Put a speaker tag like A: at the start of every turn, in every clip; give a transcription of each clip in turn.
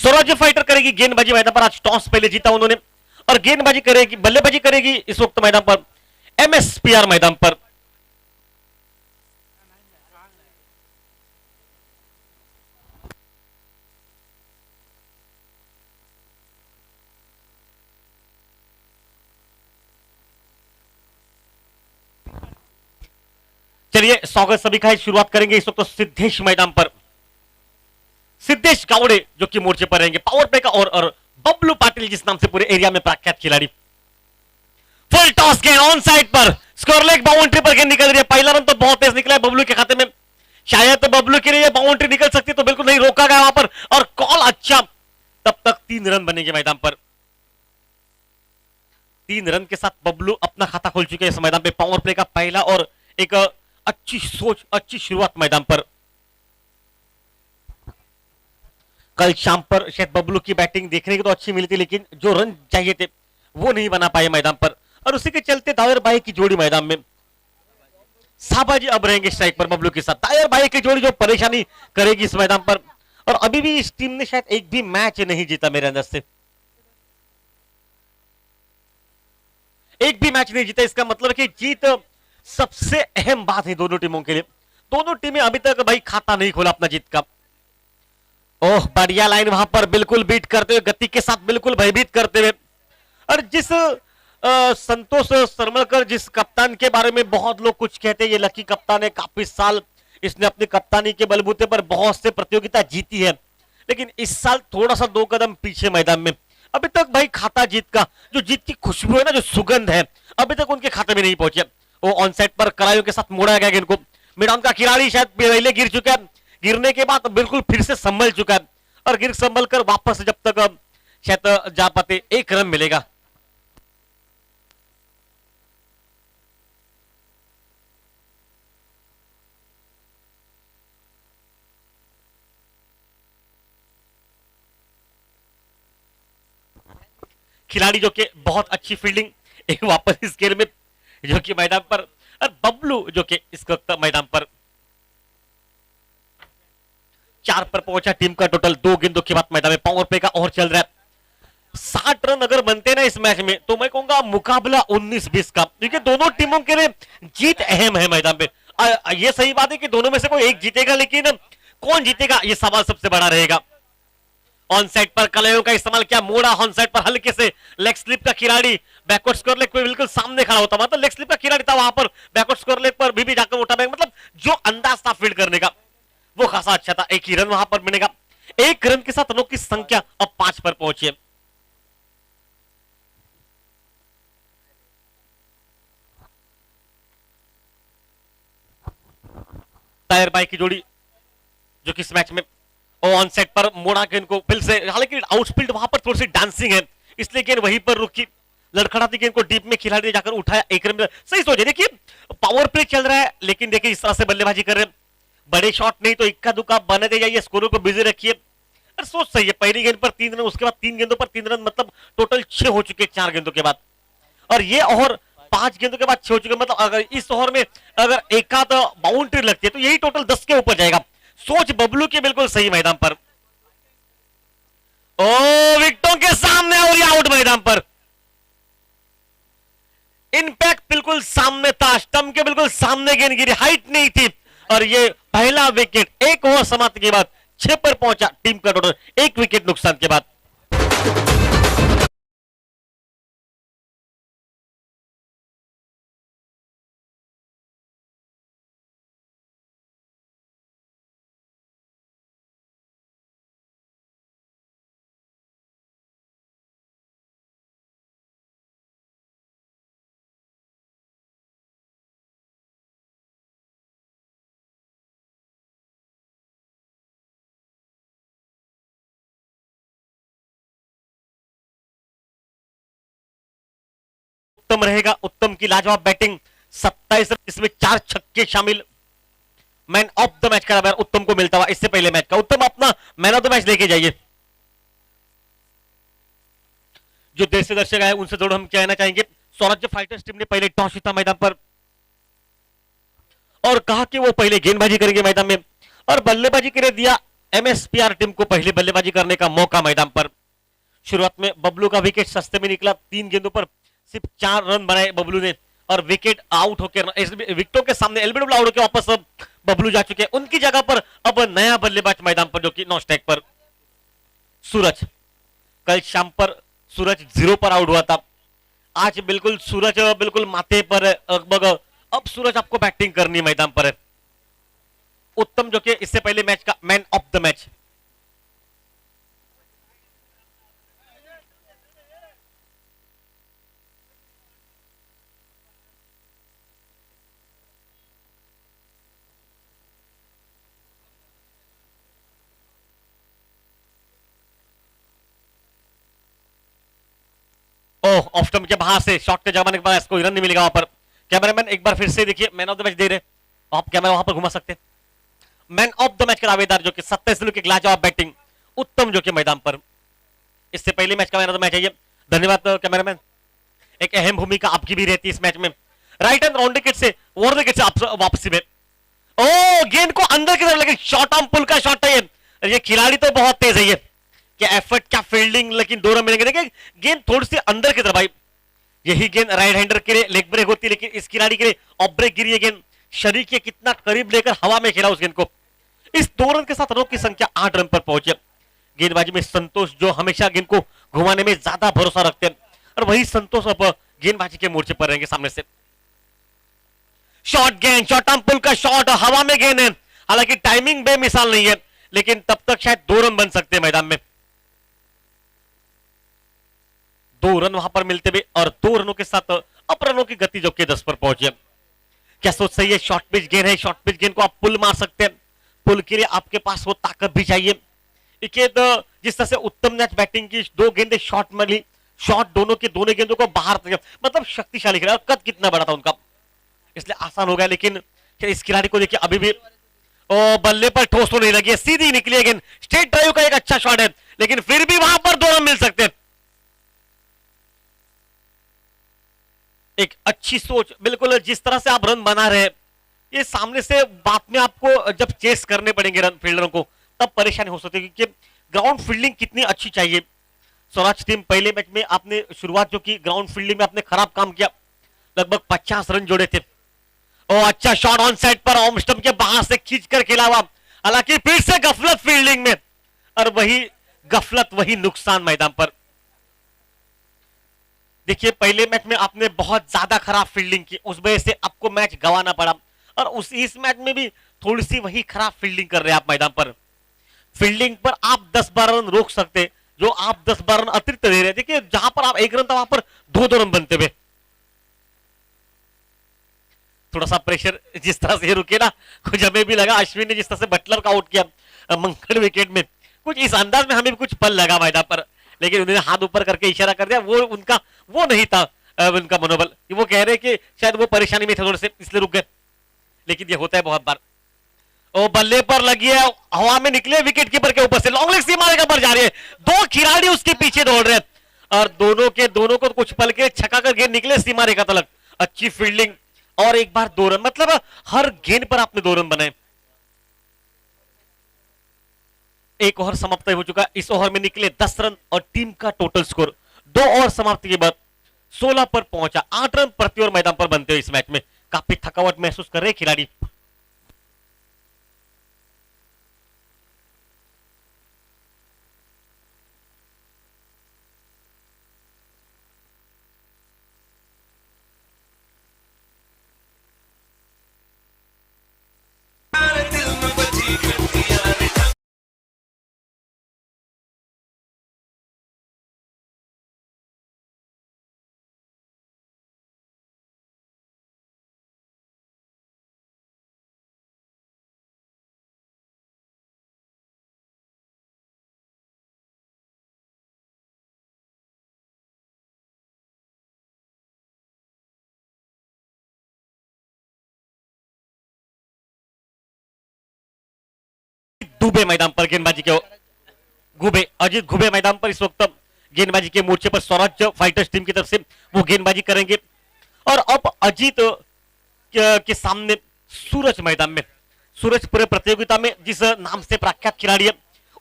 A: स्वराज्य फाइटर करेगी गेंदबाजी मैदान पर, आज टॉस पहले जीता उन्होंने, और गेंदबाजी करेगी, बल्लेबाजी करेगी इस वक्त मैदान पर एमएसपीआर मैदान पर। चलिए स्वागत सभी का है, शुरुआत करेंगे इस वक्त तो सिद्धेश मैदान पर। सिद्धेश गावड़े जो कि मोर्चे पर रहेंगे पावर प्ले का, और बबलू पाटिल जिस नाम से पूरे एरिया में प्रख्यात खिलाड़ी। फुल टॉस गेंद ऑन साइड पर, स्कोर लेग बाउंड्री पर गेंद निकल रही है। पहला रन तो बहुत तेज निकला है बबलू के खाते में, शायद तो बबलू के लिए बाउंड्री निकल सकती तो बिल्कुल नहीं, रोका गया वहां पर और कॉल अच्छा। तब तक 3 रन बनेंगे मैदान पर। 3 रन के साथ बबलू अपना खाता खोल चुके हैं इस मैदान पे। पावर प्ले का पहला और एक अच्छी सोच, अच्छी शुरुआत मैदान पर। कल शाम पर शायद बबलू की बैटिंग देखने की तो अच्छी मिली थी, लेकिन जो रन चाहिए थे वो नहीं बना पाए मैदान पर, और उसी के चलते दायर भाई की जोड़ी मैदान में। साबाजी अब रहेंगे स्ट्राइक पर बबलू के साथ। दायर भाई की जोड़ी जो परेशानी करेगी इस मैदान पर, और अभी भी इस टीम ने शायद एक भी मैच नहीं जीता मेरे अंदर से, एक भी मैच नहीं जीता। इसका मतलब है कि जीत सबसे अहम बात है दोनों टीमों के लिए। दोनों टीमें अभी तक भाई खाता नहीं खोला अपना जीत का। ओह बढ़िया लाइन वहां पर बिल्कुल बीट करते हुए, गति के साथ बिल्कुल भयभीत करते हुए। और जिस संतोष सरमलकर जिस कप्तान के बारे में बहुत लोग कुछ कहते हैं, ये लकी कप्तान है, काफी साल इसने अपनी कप्तानी के बलबूते पर बहुत से प्रतियोगिता जीती है, लेकिन इस साल थोड़ा सा 2 कदम पीछे मैदान में। अभी तक भाई खाता जीत का जो जीत की खुशबू है ना, जो सुगंध है, अभी तक उनके खाते में नहीं पहुंचे। वो ऑन साइड पर कलाइयों के साथ मोड़ा गया इनको। मैदान का खिलाड़ी शायद पहले गिर चुका है, गिरने के बाद बिल्कुल फिर से संभल चुका है, और गिर संभल कर वापस जब तक शायद जा पाते 1 रन मिलेगा। खिलाड़ी जो कि बहुत अच्छी फील्डिंग, एक वापस इस गेम में जो कि मैदान पर, और बबलू जो कि इस वक्त मैदान पर 4 पर पहुंचा। टीम का टोटल 2 गेंदों के बाद मैदान में पावर प्ले का और चल रहा है। 60 रन अगर बनते ना इस मैच में, तो मैं कहूंगा मुकाबला 19-20 का, क्योंकि दोनों टीमों के लिए जीत अहम है मैदान पे। ये सही बात है कि दोनों में से कोई एक जीतेगा, लेकिन कौन जीतेगा ये सवाल सबसे बड़ा रहेगा। ऑन साइड पर कलाइयों का इस्तेमाल किया, मोड़ा ऑन साइड पर हल्के से। लेग स्लिप का खिलाड़ी बैकवर्ड स्कोर लेग पर बिल्कुल सामने खड़ा होता, मतलब लेग स्लिप का खिलाड़ी था वहां पर, बैकवर्ड स्कोर लेग पर भी जाकर उठा, मतलब जो अंदाज था फील्ड करने का वो खासा अच्छा था। 1 ही रन वहां पर मिलेगा। 1 रन के साथ रनों की संख्या अब 5 पर पहुंची है। टायर बाई की जोड़ी जो कि इस मैच में ऑन सेट पर मोड़ा के इनको फिर से, हालांकि आउटस्पीड वहां पर थोड़ी सी डांसिंग है, इसलिए गेंद वहीं पर रुकी। लड़खड़ाती गेंद को डीप में खिलाड़ी ने जाकर उठाया। 1 रन में सही सोचे। देखिए पावर प्ले चल रहा है, लेकिन देखिए इस तरह से बल्लेबाजी कर रहे हैं, बड़े शॉट नहीं तो इक्का दुक्का बनाते जाइए, स्कोरों को बिजी रखिए। और सोच सही है, पहली गेंद पर 3 रन, उसके बाद 3 गेंदों पर 3 रन, मतलब टोटल 6 हो चुके 4 गेंदों के बाद, और ये ओवर 5 गेंदों के बाद 6 हो चुके, मतलब अगर इस ओवर में अगर एकाध बाउंड्री लगती है तो यही टोटल 10 के ऊपर जाएगा। सोच बबलू की बिल्कुल सही मैदान पर। ओ विकेटों के सामने और ये आउट मैदान पर। इंपैक्ट बिल्कुल सामने था, स्टंप के बिल्कुल सामने गेंद गिरी, हाइट नहीं थी, और ये पहला विकेट 1 ओवर समाप्ति के बाद 6 पर पहुंचा टीम का टोटल, 1 विकेट नुकसान के बाद। उत्तम रहेगा, उत्तम की लाजवाब बैटिंग, 27 रन, इसमें 4 छक्के शामिल। मैन ऑफ द मैच का उत्तम को मिलता हुआ इससे पहले मैच का। उत्तम अपना मैन ऑफ द मैच लेके जाइए। जो देश से दर्शक आए उनसे जरूर हम कहना चाहेंगे, स्वराज्य फाइटर्स टीम ने पहले टॉस जीता मैदान पर और कहा कि वो पहले गेंदबाजी करेंगे मैदान में, और बल्लेबाजी के लिए दिया एमएसपीआर टीम को पहली बल्लेबाजी करने का मौका मैदान पर। शुरुआत में बबलू का विकेट सस्ते में निकला, 3 गेंदों पर सिर्फ 4 रन बनाए बबलू ने और विकेट आउट होकर विकेटों के सामने एलबीडब्ल्यू आउट होकर वापस अब बबलू जा चुके हैं। उनकी जगह पर अब नया बल्लेबाज मैदान पर जो कि नॉन स्ट्राइक पर सूरज। कल शाम पर सूरज 0 पर आउट हुआ था, आज बिल्कुल सूरज बिल्कुल माथे पर लगभग। अब सूरज आपको बैटिंग करनी मैदान पर है। उत्तम जो कि इससे पहले मैच का man of the match. Oh, off stump के बाहर से शॉट के जमाने के बाद इसको रन नहीं मिलेगा वहां पर। कैमरामैन एक बार फिर से देखिए, मैन ऑफ द मैच दे रहे, आप कैमरा वहां पर घुमा सकते हैं। मैन ऑफ द मैच का दावेदार जो कि 27 रनों की लाजवाब बैटिंग उत्तम जो कि मैदान पर। इससे पहले मैच का मैन ऑफ द मैच है ये। धन्यवाद कैमरामैन, एक अहम भूमिका आपकी भी रहती है इस मैच में। राइट एंड राउंड विकेट से ओवर विकेट से वापसी में ओ गेंद को अंदर की तरफ, लेकिन शॉर्ट आर्म पुल का शॉट है ये खिलाड़ी तो बहुत तेज है ये, क्या एफर्ट क्या फील्डिंग, लेकिन 2 रन मिलेंगे। देखिए गेंद थोड़ी सी अंदर की तरफ भाई, यही गेंद राइट हैंडर के लिए लेग ब्रेक होती है, लेकिन इस खिलाड़ी के लिए ऑफ ब्रेक गिरी है गेंद। शरीर के कितना करीब लेकर हवा में खेला उस गेंद को। इस 2 रन के साथ रनों की संख्या 8 रन पर पहुंचे। गेंदबाजी में संतोष जो हमेशा गेंद को घुमाने में ज्यादा भरोसा रखते हैं, और वही संतोष अब गेंदबाजी के मोर्चे पर रहेंगे सामने से। शॉर्ट गेंद, शॉर्ट आर्म पुल का शॉट, हवा में गेंद है, हालांकि टाइमिंग बेमिसाल नहीं है, लेकिन तब तक शायद 2 रन बन सकते हैं मैदान में। 2 रन वहां पर मिलते हुए और 2 रनों के साथ अब रनों की गति जो कि 10 पर पहुंचे। क्या सोच सही है, शॉर्ट पिच गेंद है, शॉर्ट पिच गेंद को आप पुल मार सकते हैं, पुल के लिए आपके पास वो ताकत भी चाहिए। जिस तरह से उत्तम ने बैटिंग की, 2 गेंदें शॉर्ट मिली, शॉट दोनों गेंदों को बाहर, मतलब शक्तिशाली खिलाड़ी, कद कितना बड़ा था उनका, इसलिए आसान हो गया। लेकिन इस खिलाड़ी को देखिए अभी भी बल्ले पर ठोस तो नहीं लगी है, सीधी निकली है गेंद। स्ट्रेट ड्राइव का एक अच्छा शॉट है, लेकिन फिर भी वहां पर 2 रन मिल सकते हैं। एक अच्छी सोच, बिल्कुल जिस तरह से आप रन बना रहे हैं, ये सामने से बाद में आपको जब चेस करने पड़ेंगे रन फील्डरों को, तब परेशानी हो सकती है, क्योंकि ग्राउंड फील्डिंग कितनी अच्छी चाहिए। स्वराज टीम पहले मैच में आपने शुरुआत जो की ग्राउंड फील्डिंग में आपने खराब काम किया, लगभग 50 रन जोड़े थे। और अच्छा शॉट ऑन साइड पर ऑफ स्टंप के बाहर से खींचकर खेला हुआ, हालांकि फिर से गफलत फील्डिंग में, और वही गफलत वही नुकसान मैदान पर। देखिए पहले मैच में आपने बहुत ज्यादा खराब फील्डिंग की, उस वजह से आपको मैच गंवाना पड़ा, और इस मैच में भी थोड़ी सी वही खराब फील्डिंग कर रहे हैं आप मैदान पर। फील्डिंग पर आप 10-12 रन रोक सकते, जो आप 10-12 रन अतिरिक्त दे रहे। देखिए जहां पर आप 1 रन था, वहां पर 2-2 रन बनते हुए। थोड़ा सा प्रेशर जिस तरह से रुके ना, कुछ हमें भी लगा अश्विन ने जिस तरह से बटलर का आउट किया मंगल विकेट में, कुछ इस अंदाज में हमें भी कुछ पल लगा मैदान पर, लेकिन उन्होंने हाथ ऊपर करके इशारा कर दिया, वो उनका वो नहीं था उनका मनोबल, वो कह रहे कि शायद वो परेशानी में थे थोड़े से, इसलिए रुक गए। लेकिन ये होता है बहुत बार। ओ बल्ले पर लगी है, हवा में निकले विकेट कीपर के ऊपर से, लॉन्ग लेग सीमा रेखा पर जा रही है, 2 खिलाड़ी उसके पीछे दौड़ रहे हैं, और दोनों को कुछ पल के छक्का कर गेंद निकले सीमा रेखा तक। अच्छी फील्डिंग, और एक बार 2 रन, मतलब हर गेंद पर आपने 2 रन बनाए। एक ओवर समाप्त हो चुका, इस ओवर में निकले 10 रन और टीम का टोटल स्कोर 2 ओवर समाप्ति के बाद 16 पर पहुंचा। 8 रन प्रति ओवर मैदान पर बनते हुए इस मैच में काफी थकावट महसूस कर रहे खिलाड़ी। दुबे मैदान पर गेंदबाजी के गुबे, अजीत घुबे मैदान पर इस वक्त गेंदबाजी के मोर्चे पर स्वराज फाइटर्स टीम की तरफ से वो गेंदबाजी करेंगे। और अब अजीत के सामने सूरज मैदान में। सूरज पूरे प्रतियोगिता में जिस नाम से प्रख्यात खिलाड़ी है,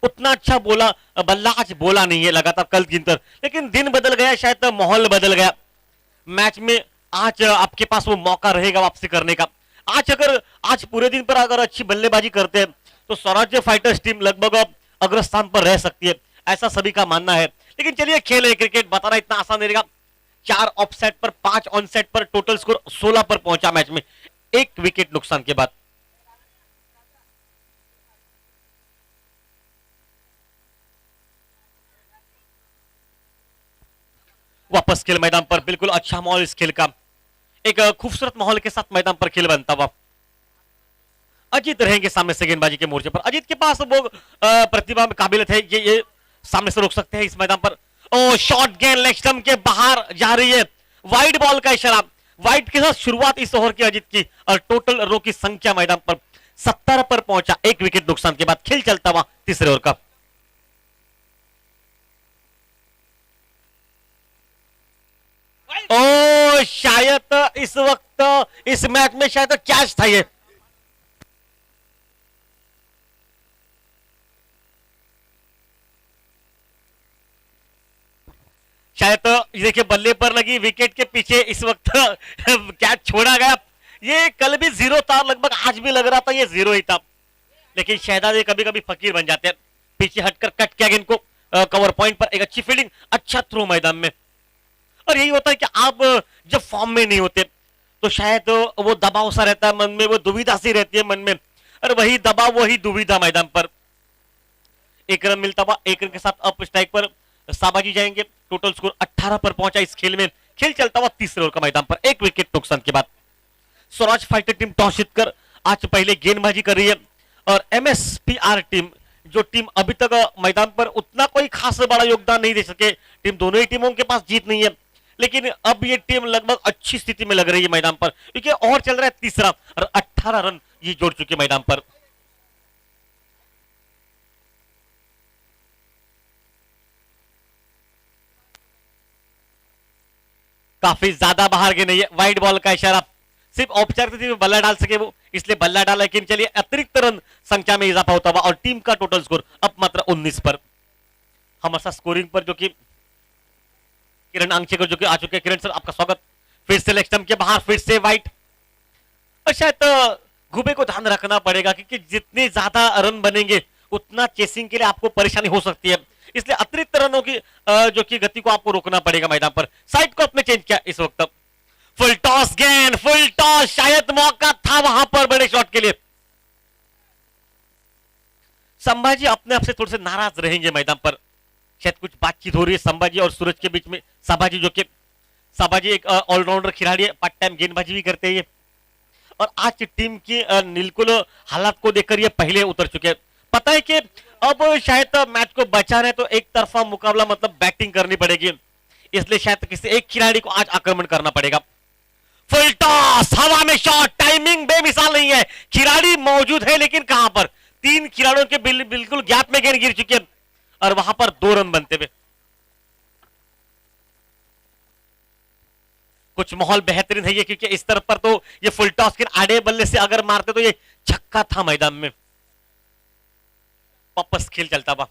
A: उतना अच्छा बोला बल्ला आज बोला नहीं है लगातार कल की तरह, लेकिन दिन बदल गया, शायद माहौल बदल गया मैच में। आज आपके पास वो मौका रहेगा वापसी करने का। आज पूरे दिन पर अगर अच्छी बल्लेबाजी करते हैं तो स्वराज्य फाइटर्स टीम लगभग अग्रस्थान पर रह सकती है, ऐसा सभी का मानना है। लेकिन चलिए, खेल है क्रिकेट, बताना इतना आसान नहीं रहेगा। 4 ऑफसेट पर 5 ऑन सेट पर टोटल स्कोर 16 पर पहुंचा मैच में, एक विकेट नुकसान के बाद। वापस खेल मैदान पर, बिल्कुल अच्छा माहौल इस खेल का, एक खूबसूरत माहौल के साथ मैदान पर खेल बनता हुआ। अजीत रहेंगे सामने से गेंदबाजी के मोर्चे पर। अजीत के पास वो प्रतिभा में काबिलियत है, ये सामने से रोक सकते हैं इस मैदान पर। ओ शॉर्ट गेंद लेग स्टंप के बाहर जा रही है, वाइड बॉल का इशारा। वाइड के साथ शुरुआत इस ओवर की अजीत की, और टोटल रो की संख्या मैदान पर 70 पर पहुंचा, एक विकेट नुकसान के बाद। खेल चलता हुआ तीसरे ओवर का। ओ शायद इस वक्त इस मैच में शायद कैच था ये। शायद देखिए बल्ले पर लगी विकेट के पीछे इस वक्त कैच छोड़ा गया। ये कल भी जीरो था लगभग, आज भी लग रहा था ये जीरो ही था, लेकिन शहजादे कभी कभी फकीर बन जाते हैं। पीछे हटकर कट किया गेंद को कवर पॉइंट पर, एक अच्छी फील्डिंग, अच्छा थ्रो मैदान में। और यही होता है कि आप जब फॉर्म में नहीं होते तो शायद वो दबाव सा रहता है मन में, वो दुविधा सी रहती है मन में, और वही दबाव वही दुविधा मैदान पर। एक रन मिलता हुआ, एक रन के साथ अप स्ट्राइक पर साबाजी जाएंगे। टोटल स्कोर 18 पर पहुंचा इस खेल में। खेल चलता हुआ तीसरे ओवर का मैदान पर, एक विकेट नुकसान के बाद। स्वराज फाइटर टीम टॉस जीतकर आज पहले गेंदबाजी कर रही है, और एमएसपीआर टीम, जो टीम अभी तक मैदान पर उतना कोई खास बड़ा योगदान नहीं दे सके, टीम दोनों ही टीमों के पास जीत नहीं है, लेकिन अब ये टीम लगभग अच्छी स्थिति में लग रही है मैदान पर, क्योंकि और चल रहा है तीसरा, और 18 रन ये जोड़ चुके मैदान पर। काफी ज्यादा बाहर गए नहीं है, वाइड बॉल का इशारा। सिर्फ औपचारिक में बल्ला डाल सके वो, इसलिए बल्ला डाला। लेकिन चलिए, अतिरिक्त रन संख्या में इजाफा होता हुआ, और टीम का टोटल स्कोर अब मात्र 19 पर। हमारे साथ स्कोरिंग पर जो कि किरण आंगचेकर जो कि आ चुके हैं। किरण सर, आपका स्वागत। फिर से लेग स्टंप के बाहर, फिर से वाइट। और शायद घुबे को ध्यान रखना पड़ेगा, क्योंकि जितने ज्यादा रन बनेंगे उतना चेसिंग के लिए आपको परेशानी हो सकती है, इसलिए अतिरिक्त रनों की जो कि गति को आपको रोकना पड़ेगा मैदान पर। साइड को अपने चेंज किया इस वक्त। फुल टॉस गेंद, फुल टॉस, शायद मौका था वहां पर बड़े शॉट के लिए। संभाजी अपने आप से थोड़े से नाराज रहेंगे मैदान पर, शायद कुछ बातचीत हो रही है संभाजी और सूरज के बीच में। संभाजी एक ऑलराउंडर खिलाड़ी है, पार्ट टाइम गेंदबाजी भी करते हैं ये, और आज टीम की बिल्कुल हालात को देखकर ये पहले उतर चुके हैं। पता है कि अब शायद मैच को बचाना है तो एक तरफा मुकाबला, मतलब बैटिंग करनी पड़ेगी, इसलिए शायद किसी एक खिलाड़ी को आज आक्रमण करना पड़ेगा। फुल टॉस, हवा में शॉट, टाइमिंग बेमिसाल नहीं है, खिलाड़ी मौजूद है, लेकिन कहां पर? 3 खिलाड़ियों के बिल्कुल गैप में गेंद गिर चुकी है, और वहां पर 2 रन बनते हुए। कुछ माहौल बेहतरीन है ये, क्योंकि इस तरफ पर तो ये फुल टॉस के आड़े बल्ले से अगर मारते तो ये छक्का था मैदान में। वापस खेल चलता हुआ,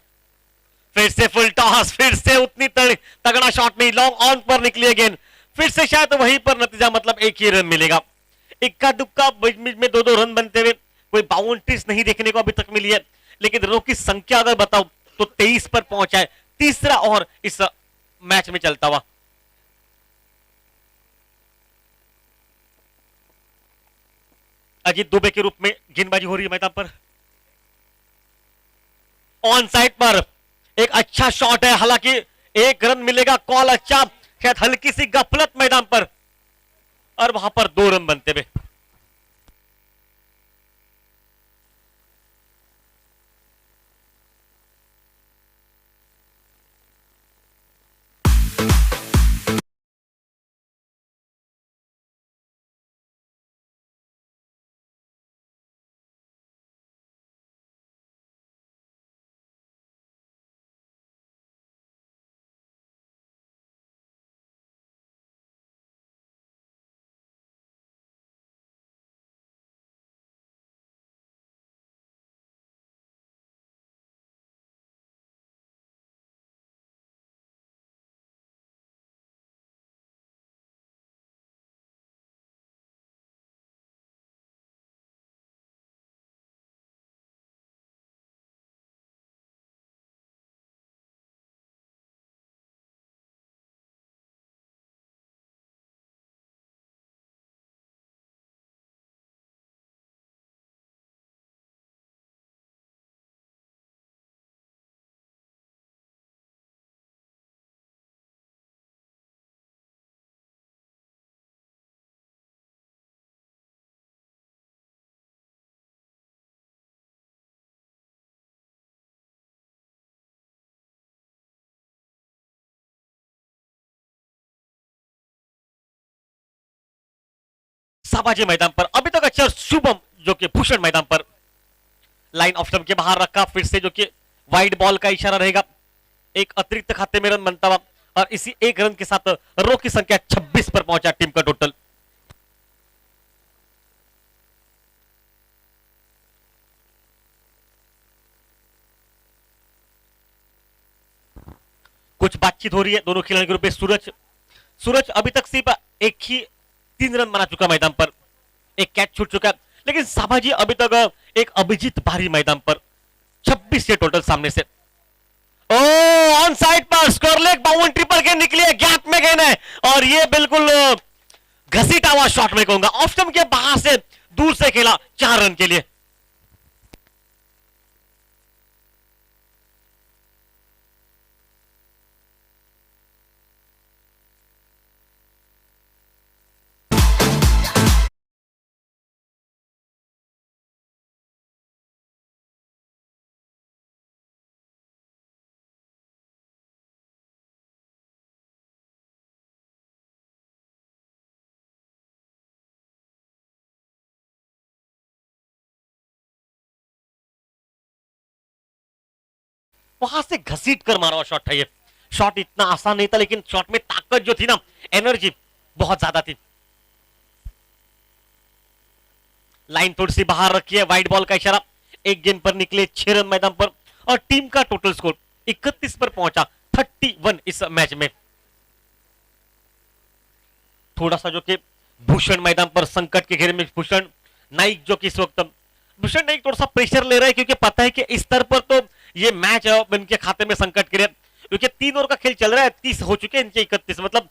A: फिर से फुल टॉस, फिर से उतनी तगड़ा शॉट नहीं, लॉन्ग ऑन पर निकली गेंद, फिर से शायद वहीं पर नतीजा, मतलब एक ही रन मिलेगा। इक्का दुक्का बीच बीच में 2-2 रन बनते हुए, कोई बाउंड्रीज नहीं देखने को अभी तक मिली है, लेकिन रनों की संख्या अगर बताओ तो 23 पर पहुंचा है। तीसरा ओवर इस मैच में चलता हुआ। अजीत दुबे के रूप में गेंदबाजी हो रही है मैदान पर। ऑन साइड पर एक अच्छा शॉट है, हालांकि एक रन मिलेगा, कॉल अच्छा, शायद हल्की सी गफलत मैदान पर, और वहां पर 2 रन बनते हुए। साबाजी मैदान पर अभी तक अच्छा शुभम जो कि भूषण मैदान पर लाइन ऑफ स्टंप के बाहर रखा, फिर से जो कि वाइड बॉल का इशारा रहेगा, एक अतिरिक्त खाते में रन बनता हुआ और इसी एक रन के साथ रो की संख्या 26 पर पहुंचा टीम का टोटल। कुछ बातचीत हो रही है दोनों खिलाड़ियों के रूप में। सूरज सूरज अभी तक सिर्फ एक ही 3 रन बना चुका मैदान पर, एक कैच छूट चुका, लेकिन साबाजी अभी तक एक अभिजीत भारी मैदान पर 26 ये टोटल सामने से। ओ ऑन साइड पर स्कोर लेग बाउंड्री पर गेंद निकली है, गैप में गेंद है और ये बिल्कुल घसीटा हुआ शॉट में कहूंगा, ऑफ स्टंप के बाहर से दूर से खेला 4 रन के लिए। वहां से घसीट कर मारा हुआ शॉट था ये। शॉट इतना आसान नहीं था, लेकिन शॉट में ताकत जो थी ना, एनर्जी बहुत ज्यादा थी। लाइन थोड़ी सी बाहर रखी है, वाइड बॉल का इशारा, एक गेंद पर निकले 6 रन मैदान पर और टीम का टोटल स्कोर 31 पर पहुंचा, 31 इस मैच में। थोड़ा सा जो कि भूषण मैदान पर संकट के घेरे में भूषण नाइक जो कि इस वक्त भूषण नाइक थोड़ा सा प्रेशर ले रहा है, क्योंकि पता है कि इस स्तर पर तो ये मैच इनके खाते में संकट के लिए, क्योंकि 3 ओवर का खेल चल रहा है, 30 हो चुके हैं इनके, 31 मतलब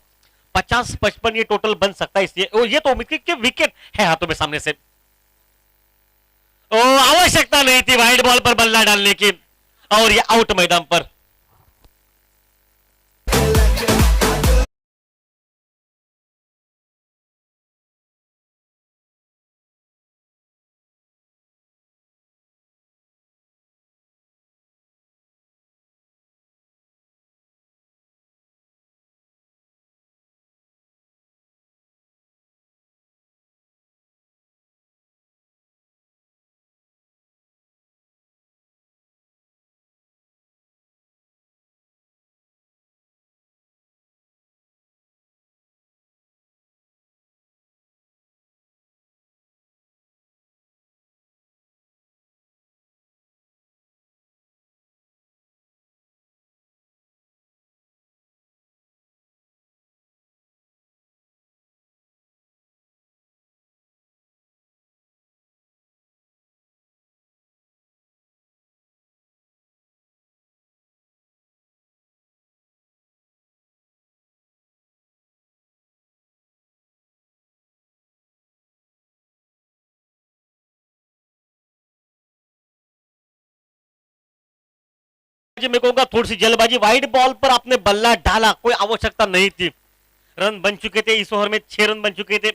A: 50-55 ये टोटल बन सकता है, इसलिए ये तो उम्मीद की विकेट है हाथों में सामने से। ओ आवश्यकता नहीं थी वाइड बॉल पर बल्ला डालने की और ये आउट मैदान पर। मैं कहूंगा थोड़ी सी जल्दबाजी, वाइड बॉल पर आपने बल्ला डाला, कोई आवश्यकता नहीं थी। रन बन चुके थे इस ओवर में, 6 रन बन चुके थे,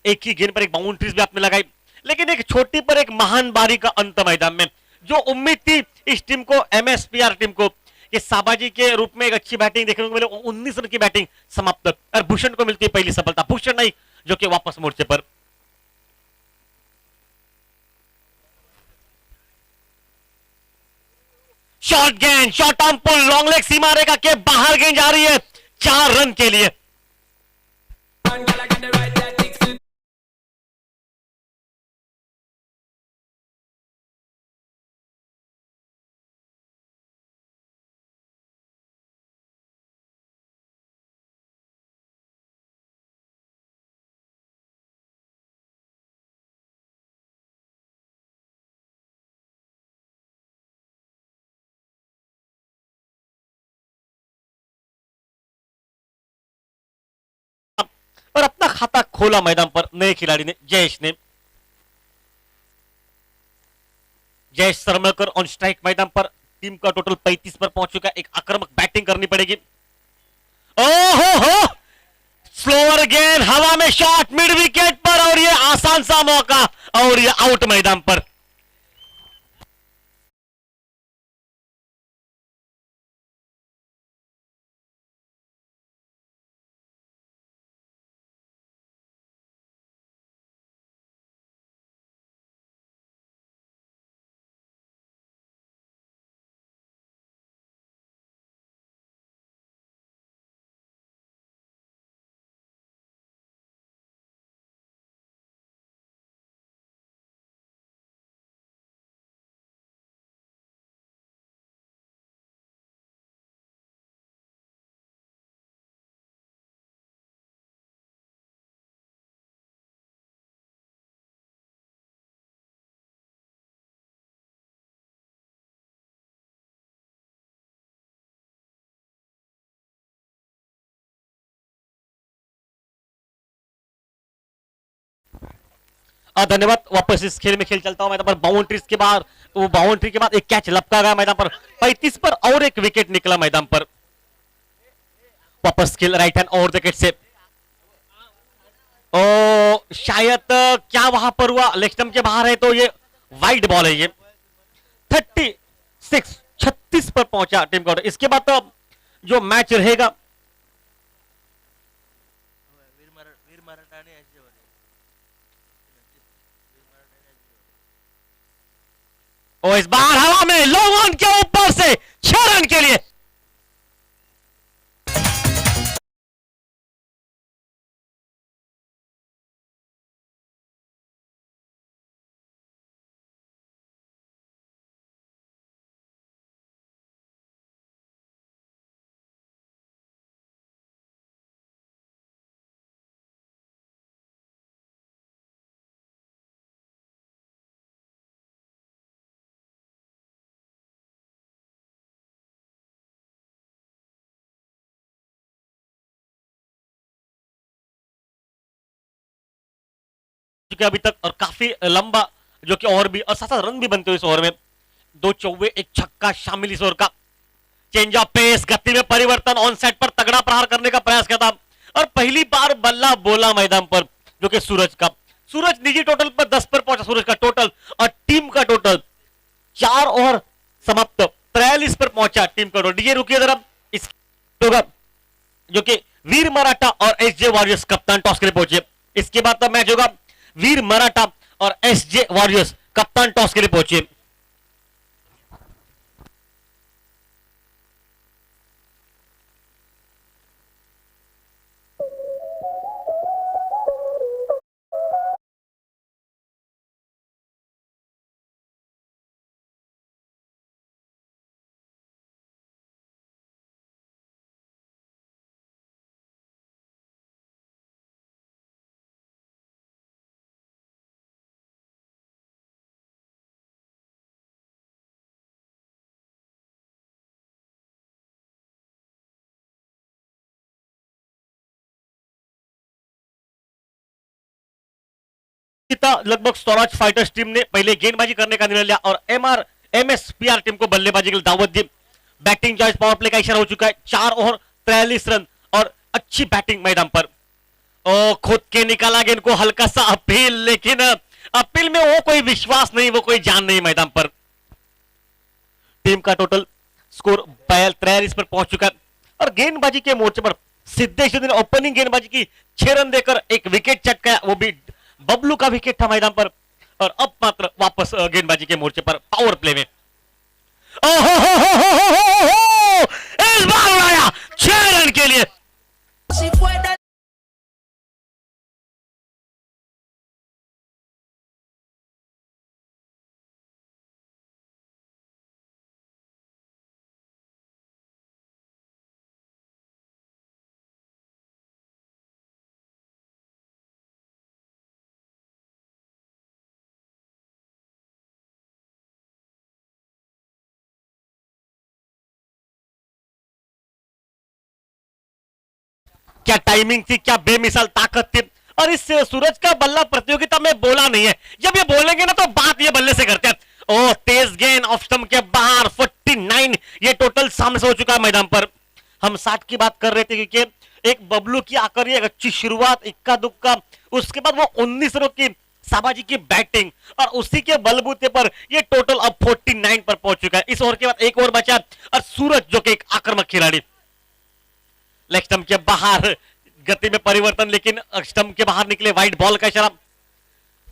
A: एक ही गेंद पर एक बाउंड्रीज भी आपने लगाई, लेकिन एक छोटी पर एक महान बारी का अंत मैदान में। जो उम्मीद थी इस टीम को, एमएसपीआर टीम को, कि साबाजी के रूप में एक अच्छी बैटिंग देखने को मिले, 19 रन की बैटिंग समाप्त और भूषण को मिलती है पहली सफलता, भूषण नहीं जो कि वापस मोर्चे पर। शॉर्ट गेंद, short arm pull, long leg सीमा रेखा के बाहर गेंद जा रही है 4 रन के लिए। और अपना खाता खोला मैदान पर नए खिलाड़ी ने, जयेश ने। जयेश सरमलकर ऑन स्ट्राइक मैदान पर, टीम का टोटल 35 पर पहुंच चुका है, एक आक्रामक बैटिंग करनी पड़ेगी। ओहो हो, स्लोअर गेंद, हवा में शॉट मिड विकेट पर और ये आसान सा मौका और ये आउट मैदान पर। धन्यवाद। वापस इस खेल में खेल चलता हूं मैदान पर। बाउंड्रीज के बाद तो बाउंड्री के बाद एक कैच लपका गया मैदान पर। 35 पर और एक विकेट निकला मैदान पर। वापस खेल राइट हैंड ओवर विकेट से। ओ शायद क्या वहां पर हुआ, लेग स्टंप के बाहर है तो ये वाइड बॉल है। ये 36 पर पहुंचा टीम का। इसके बाद तो जो मैच रहेगा और इस बार हवा में लॉन्ग ऑन के ऊपर से 6 रन के लिए अभी तक और काफी लंबा जो कि और भी और 7 रन भी बनते हुए इस ओवर में। 2 चौवे 1 छक्का शामिल इस ओवर का। चेंज ऑफ पेस, गति में परिवर्तन, ऑन साइड पर तगड़ा प्रहार करने का प्रयास किया था और पहली बार बल्ला बोला मैदान पर जो कि सूरज का। सूरज निजी टोटल पर 10 पर पहुंचा सूरज का टोटल और टीम का टोटल 4 ओवर समाप्त 43 पर पहुंचा टीम का टोटल। डीजे रुकिए जरा। इस होगा जो कि वीर मराठा और एसजे वॉरियर्स कप्तान टॉस के लिए पहुंचे। इसके बाद मैच होगा वीर मराठा और एसजे वॉरियर्स कप्तान टॉस के लिए पहुंचे। लगभग स्वराज फाइटर्स टीम ने पहले गेंदबाजी करने का निर्णय लिया और एमएसपीआर टीम को बल्लेबाजी के लिए दावत दी। बैटिंग चॉइस पावर प्ले का इशारा हो चुका है। 4 ओवर 43 रन और अच्छी बैटिंग मैदान पर। ओ खुद के निकाला गेंद को हल्का सा अपील, लेकिन अपील में वो कोई विश्वास नहीं, वो कोई जान नहीं मैदान पर। टीम का टोटल स्कोर 43 पर पहुंच चुका है और गेंदबाजी के मोर्चे पर सिद्धेश ने ओपनिंग गेंदबाजी की 6 रन देकर एक विकेट चटकाया, वो भी बबलू का विकेट था मैदान पर। और अब मात्र वापस गेंदबाजी के मोर्चे पर पावर प्ले में इस बार उड़ाया 6 रन के लिए। क्या टाइमिंग थी, क्या बेमिसाल ताकत थी। और इस सूरज का बल्ला प्रतियोगिता में बोला नहीं है। जब ये बोलेंगे ना तो बात ये बल्ले से करते हैं। ओ तेज गेंद ऑफ स्टंप के बाहर 49 ये टोटल सामने से हो चुका है मैदान पर। हम 60 की बात कर रहे थे क्योंकि एक बबलू की आकर एक अच्छी शुरुआत, इक्का दुक्का, उसके बाद वो 19 रनों की साबाजी की बैटिंग और उसी के बलबूते पर ये टोटल अब 49 पर पहुंच चुका है। इस ओवर के बाद एक ओवर बचा और सूरज जो कि एक आक्रामक खिलाड़ी, लेग स्टंप के बाहर गति में परिवर्तन, लेकिन स्टंप के बाहर निकले, वाइड बॉल का इशारा।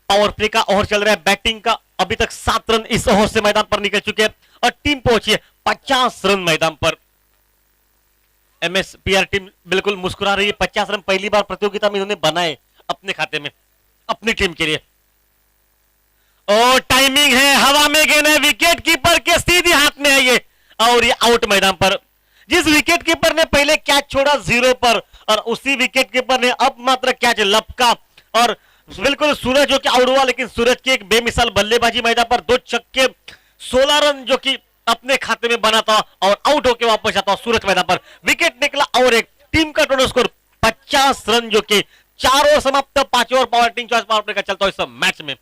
A: पावर प्ले का ओवर चल रहा है। बैटिंग का अभी तक 7 रन इस ओवर से मैदान पर निकल चुके हैं और टीम पहुंची है 50 रन मैदान पर। एमएसपीआर टीम बिल्कुल मुस्कुरा रही है। 50 रन पहली बार प्रतियोगिता में इन्होंने बनाए अपने खाते में अपनी टीम के लिए। ओ टाइमिंग है, हवा में गेंद है, विकेट कीपर के सीधे हाथ में है ये और ये आउट मैदान पर। जिस विकेट कीपर ने पहले कैच छोड़ा 0 पर और उसी विकेट कीपर ने अब मात्र कैच लपका और बिल्कुल सूरज जो कि आउट हुआ, लेकिन सूरज की एक बेमिसाल बल्लेबाजी मैदान पर 2 छक्के 16 रन जो कि अपने खाते में बना था और आउट होकर वापस आता सूरज मैदान पर। विकेट निकला और एक टीम का टोटल स्कोर 50 रन जो कि 4 ओवर समाप्त, 5 over power team choice power play का चलता है इस मैच में।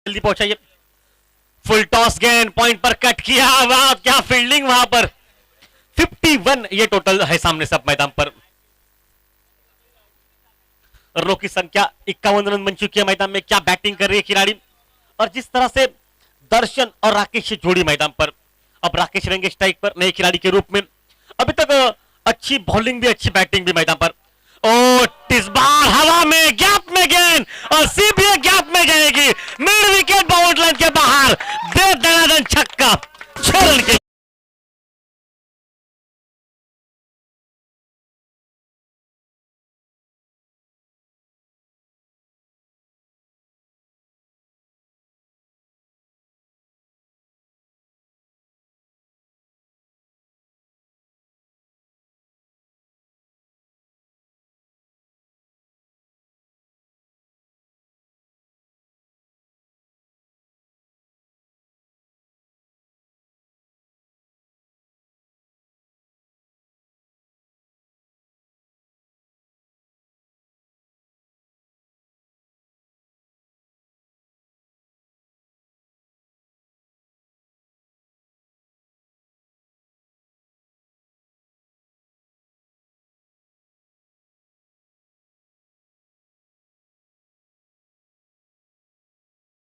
A: जल्दी पहुंचाइए, फुल टॉस गेंद पॉइंट पर कट किया, वाह क्या फील्डिंग वहां पर। 51 ये टोटल है सामने सब मैदान पर। रनों की संख्या 51 रन बन चुकी है मैदान में। क्या बैटिंग कर रही है खिलाड़ी, और जिस तरह से दर्शन और राकेश की जोड़ी मैदान पर। अब राकेश रहेंगे स्ट्राइक पर नए खिलाड़ी के रूप में। अभी तक अच्छी बॉलिंग भी, अच्छी बैटिंग भी मैदान पर। ओ इस बार हवा में गैप में गेंद, और सीधे गैप में जाएगी, मिड विकेट बाउंड लाइन के बाहर, दे दनादन छक्का, 6 रन के।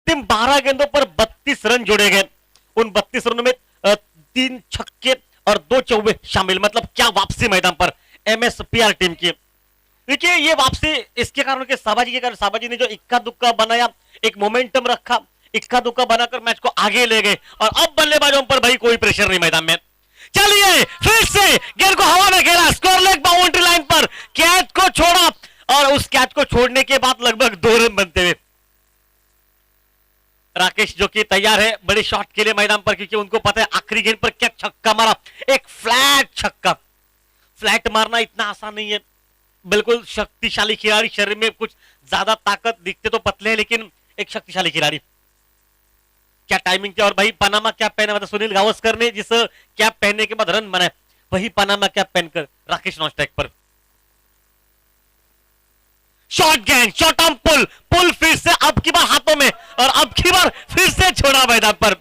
A: अंतिम 12 गेंदों पर 32 रन जोड़े गए। उन 32 रनों में 3 छक्के और 2 चौवे शामिल। मतलब क्या वापसी मैदान पर एमएसपीआर टीम की। देखिए ये वापसी इसके कारण के साबाजी के कारण, साबाजी ने जो इक्का दुक्का बनाया, एक मोमेंटम रखा, इक्का दुक्का बनाकर मैच को आगे ले गए। और अब बल्लेबाजों पर भाई कोई प्रेशर नहीं मैदान में। चलिए फिर से गेंद को हवा में खेला, स्कोर लेग बाउंड्री लाइन पर, कैच को छोड़ा, और उस कैच को छोड़ने के बाद लगभग 2 रन बनते हुए राकेश जो कि तैयार है बड़े शॉट के लिए मैदान पर, क्योंकि उनको पता है आखिरी गेंद पर क्या छक्का मारा, एक फ्लैट छक्का। फ्लैट मारना इतना आसान नहीं है। बिल्कुल शक्तिशाली खिलाड़ी, शरीर में कुछ ज्यादा ताकत, दिखते तो पतले हैं लेकिन एक शक्तिशाली खिलाड़ी। क्या टाइमिंग थी। और भाई पनामा कैप पहना था सुनील गावस्कर ने, जिस कैप पहनने के बाद रन बनाए, वही पनामा कैप पहनकर राकेश नॉन स्ट्राइक पर। शॉर्ट गेंद, शॉर्ट ऑन पुल, पुल फिर से अब की बार हाथों में, और अब की बार फिर से छोड़ा मैदान पर।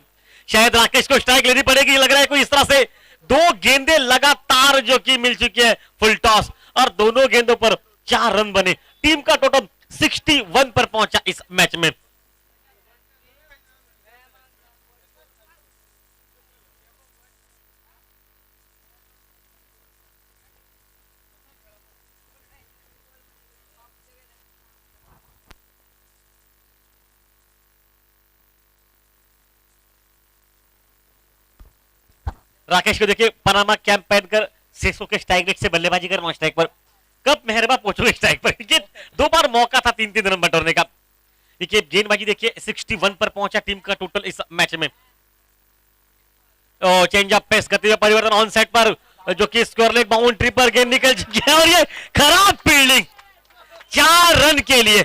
A: शायद राकेश को स्ट्राइक लेनी पड़ेगी, लग रहा है कोई इस तरह से। 2 गेंदें लगातार जो कि मिल चुकी है फुल टॉस, और दोनों गेंदों पर 4 रन बने। टीम का टोटल 61 पर पहुंचा इस मैच में। राकेश को देखिए पनामा कैंप पहनकर सेसो के स्ट्राइक रेट से बल्लेबाजी कर नॉन स्ट्राइक पर। कब मेहरबा पहुंचोगे स्ट्राइक पर। देखिए 2 बार मौका था 3-3 रन बटोरने का। देखिए गेंदबाजी देखिए 61 पर पहुंचा टीम का टोटल इस मैच में। चेंज ऑफ पेस करते हुए परिवर्तन ऑन साइड पर, जो कि स्कोर लेग बाउंड्री पर गेंद निकल चुकी है, और ये खराब फील्डिंग 4 रन के लिए।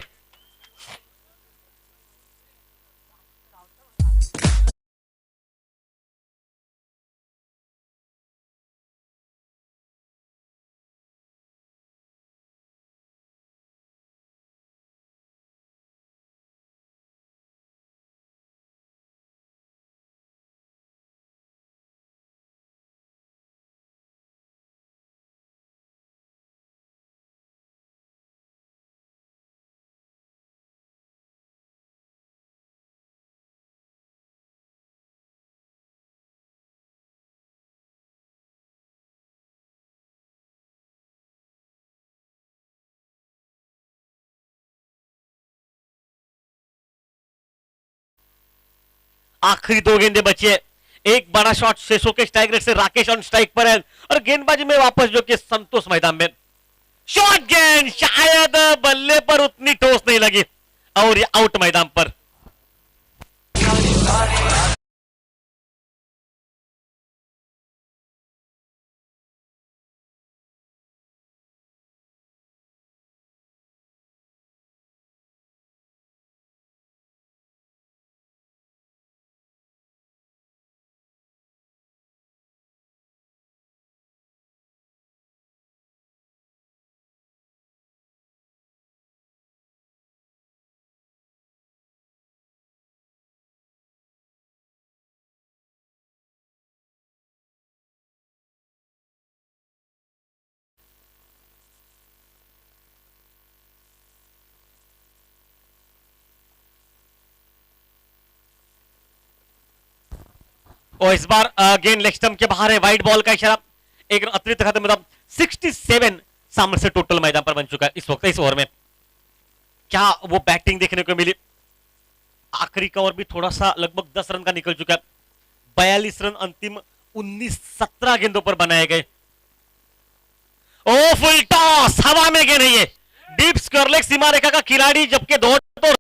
A: आखिरी 2 गेंदें बची है। एक बड़ा शॉट शेषों के स्ट्राइक रेट से राकेश ऑन स्ट्राइक पर है, और गेंदबाजी में वापस जो कि संतोष मैदान में। शॉट गेंद, शायद बल्ले पर उतनी ठोस नहीं लगी और ये आउट मैदान पर। और इस बार गेंद लेग स्टंप के बाहर है, वाइड बॉल का इशारा। एक रन अतिरिक्त खत्म, मतलब 67 सामने से टोटल मैदान पर बन चुका है इस वक्त, इस ओवर में। क्या वो बैटिंग देखने को मिली। आखिरी का ओवर भी थोड़ा सा लगभग 10 रन का निकल चुका है। 42 रन अंतिम 17 गेंदों पर बनाए गए। ओ फुल टॉस, हवा में गेंद है ये, डीप स्क्वायर लेग सीमा रेखा का खिलाड़ी जबकि दौड़ तो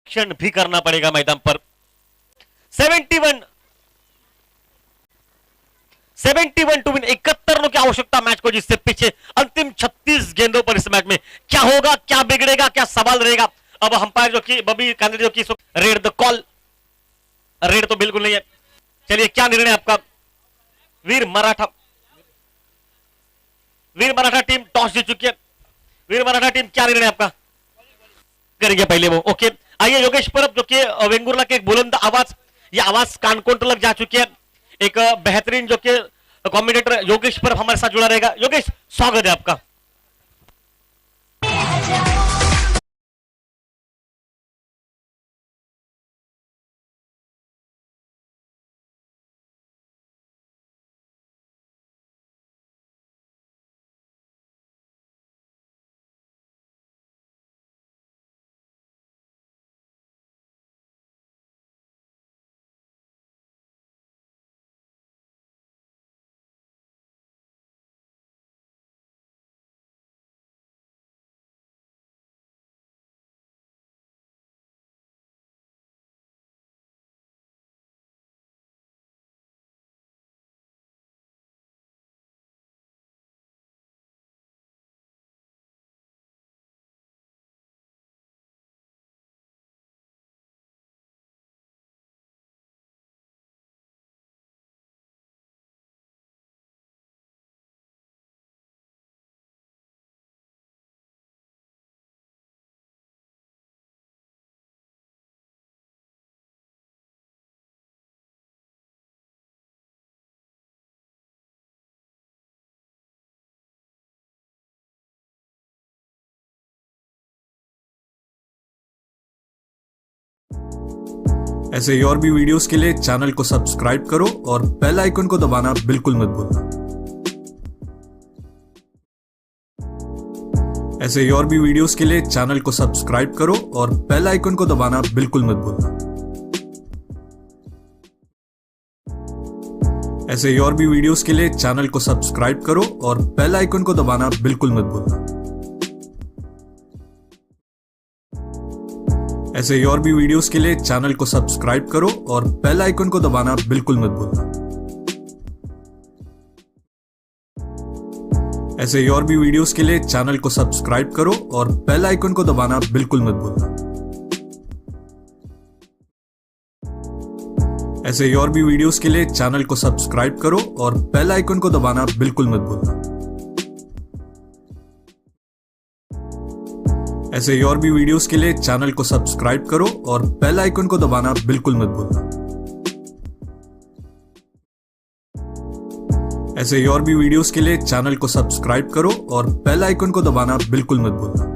A: क्षण भी करना पड़ेगा मैदान पर। 71 टू विन, 71 रनों की आवश्यकता मैच को, जिससे पीछे अंतिम 36 गेंदों पर इस मैच में क्या होगा, क्या बिगड़ेगा, क्या सवाल रहेगा। अब अंपायर जो कि बबी कांदरे जो कि रेड द कॉल, रेड तो बिल्कुल नहीं है। चलिए क्या निर्णय आपका। वीर मराठा टीम टॉस जीत चुकी है। वीर मराठा टीम क्या निर्णय आपका करेंगे पहले वो। ओके आइए योगेश परब जो कि वेंगुर्ला के एक बुलंद आवाज, ये आवाज कानकों तक जा चुकी है। एक बेहतरीन जो कि कमेंटेटर योगेश परब हमारे साथ जुड़ा रहेगा। योगेश स्वागत है आपका।
B: ऐसे ही और भी वीडियोस के लिए चैनल को सब्सक्राइब करो और बेल आइकन को दबाना बिल्कुल मत भूलना। ऐसे ही और भी वीडियोस के लिए चैनल को सब्सक्राइब करो और बेल आइकन को दबाना बिल्कुल मत भूलना। ऐसे ही और भी वीडियोस के लिए चैनल को सब्सक्राइब करो और बेल आइकन को दबाना बिल्कुल मत भूलना। ऐसे ही और भी वीडियोस के लिए चैनल को सब्सक्राइब करो और बेल आइकन को दबाना बिल्कुल मत भूलना। ऐसे ही और भी वीडियोस के लिए चैनल को सब्सक्राइब करो और बेल आइकन को दबाना बिल्कुल मत भूलना। ऐसे ही और भी वीडियोस के लिए चैनल को सब्सक्राइब करो और बेल आइकन को दबाना बिल्कुल मत भूलना। ऐसे ही और भी वीडियोस के लिए चैनल को सब्सक्राइब करो और बेल आइकन को दबाना बिल्कुल मत भूलना। ऐसे ही और भी वीडियोस के लिए चैनल को सब्सक्राइब करो और बेल आइकन को दबाना बिल्कुल मत भूलना।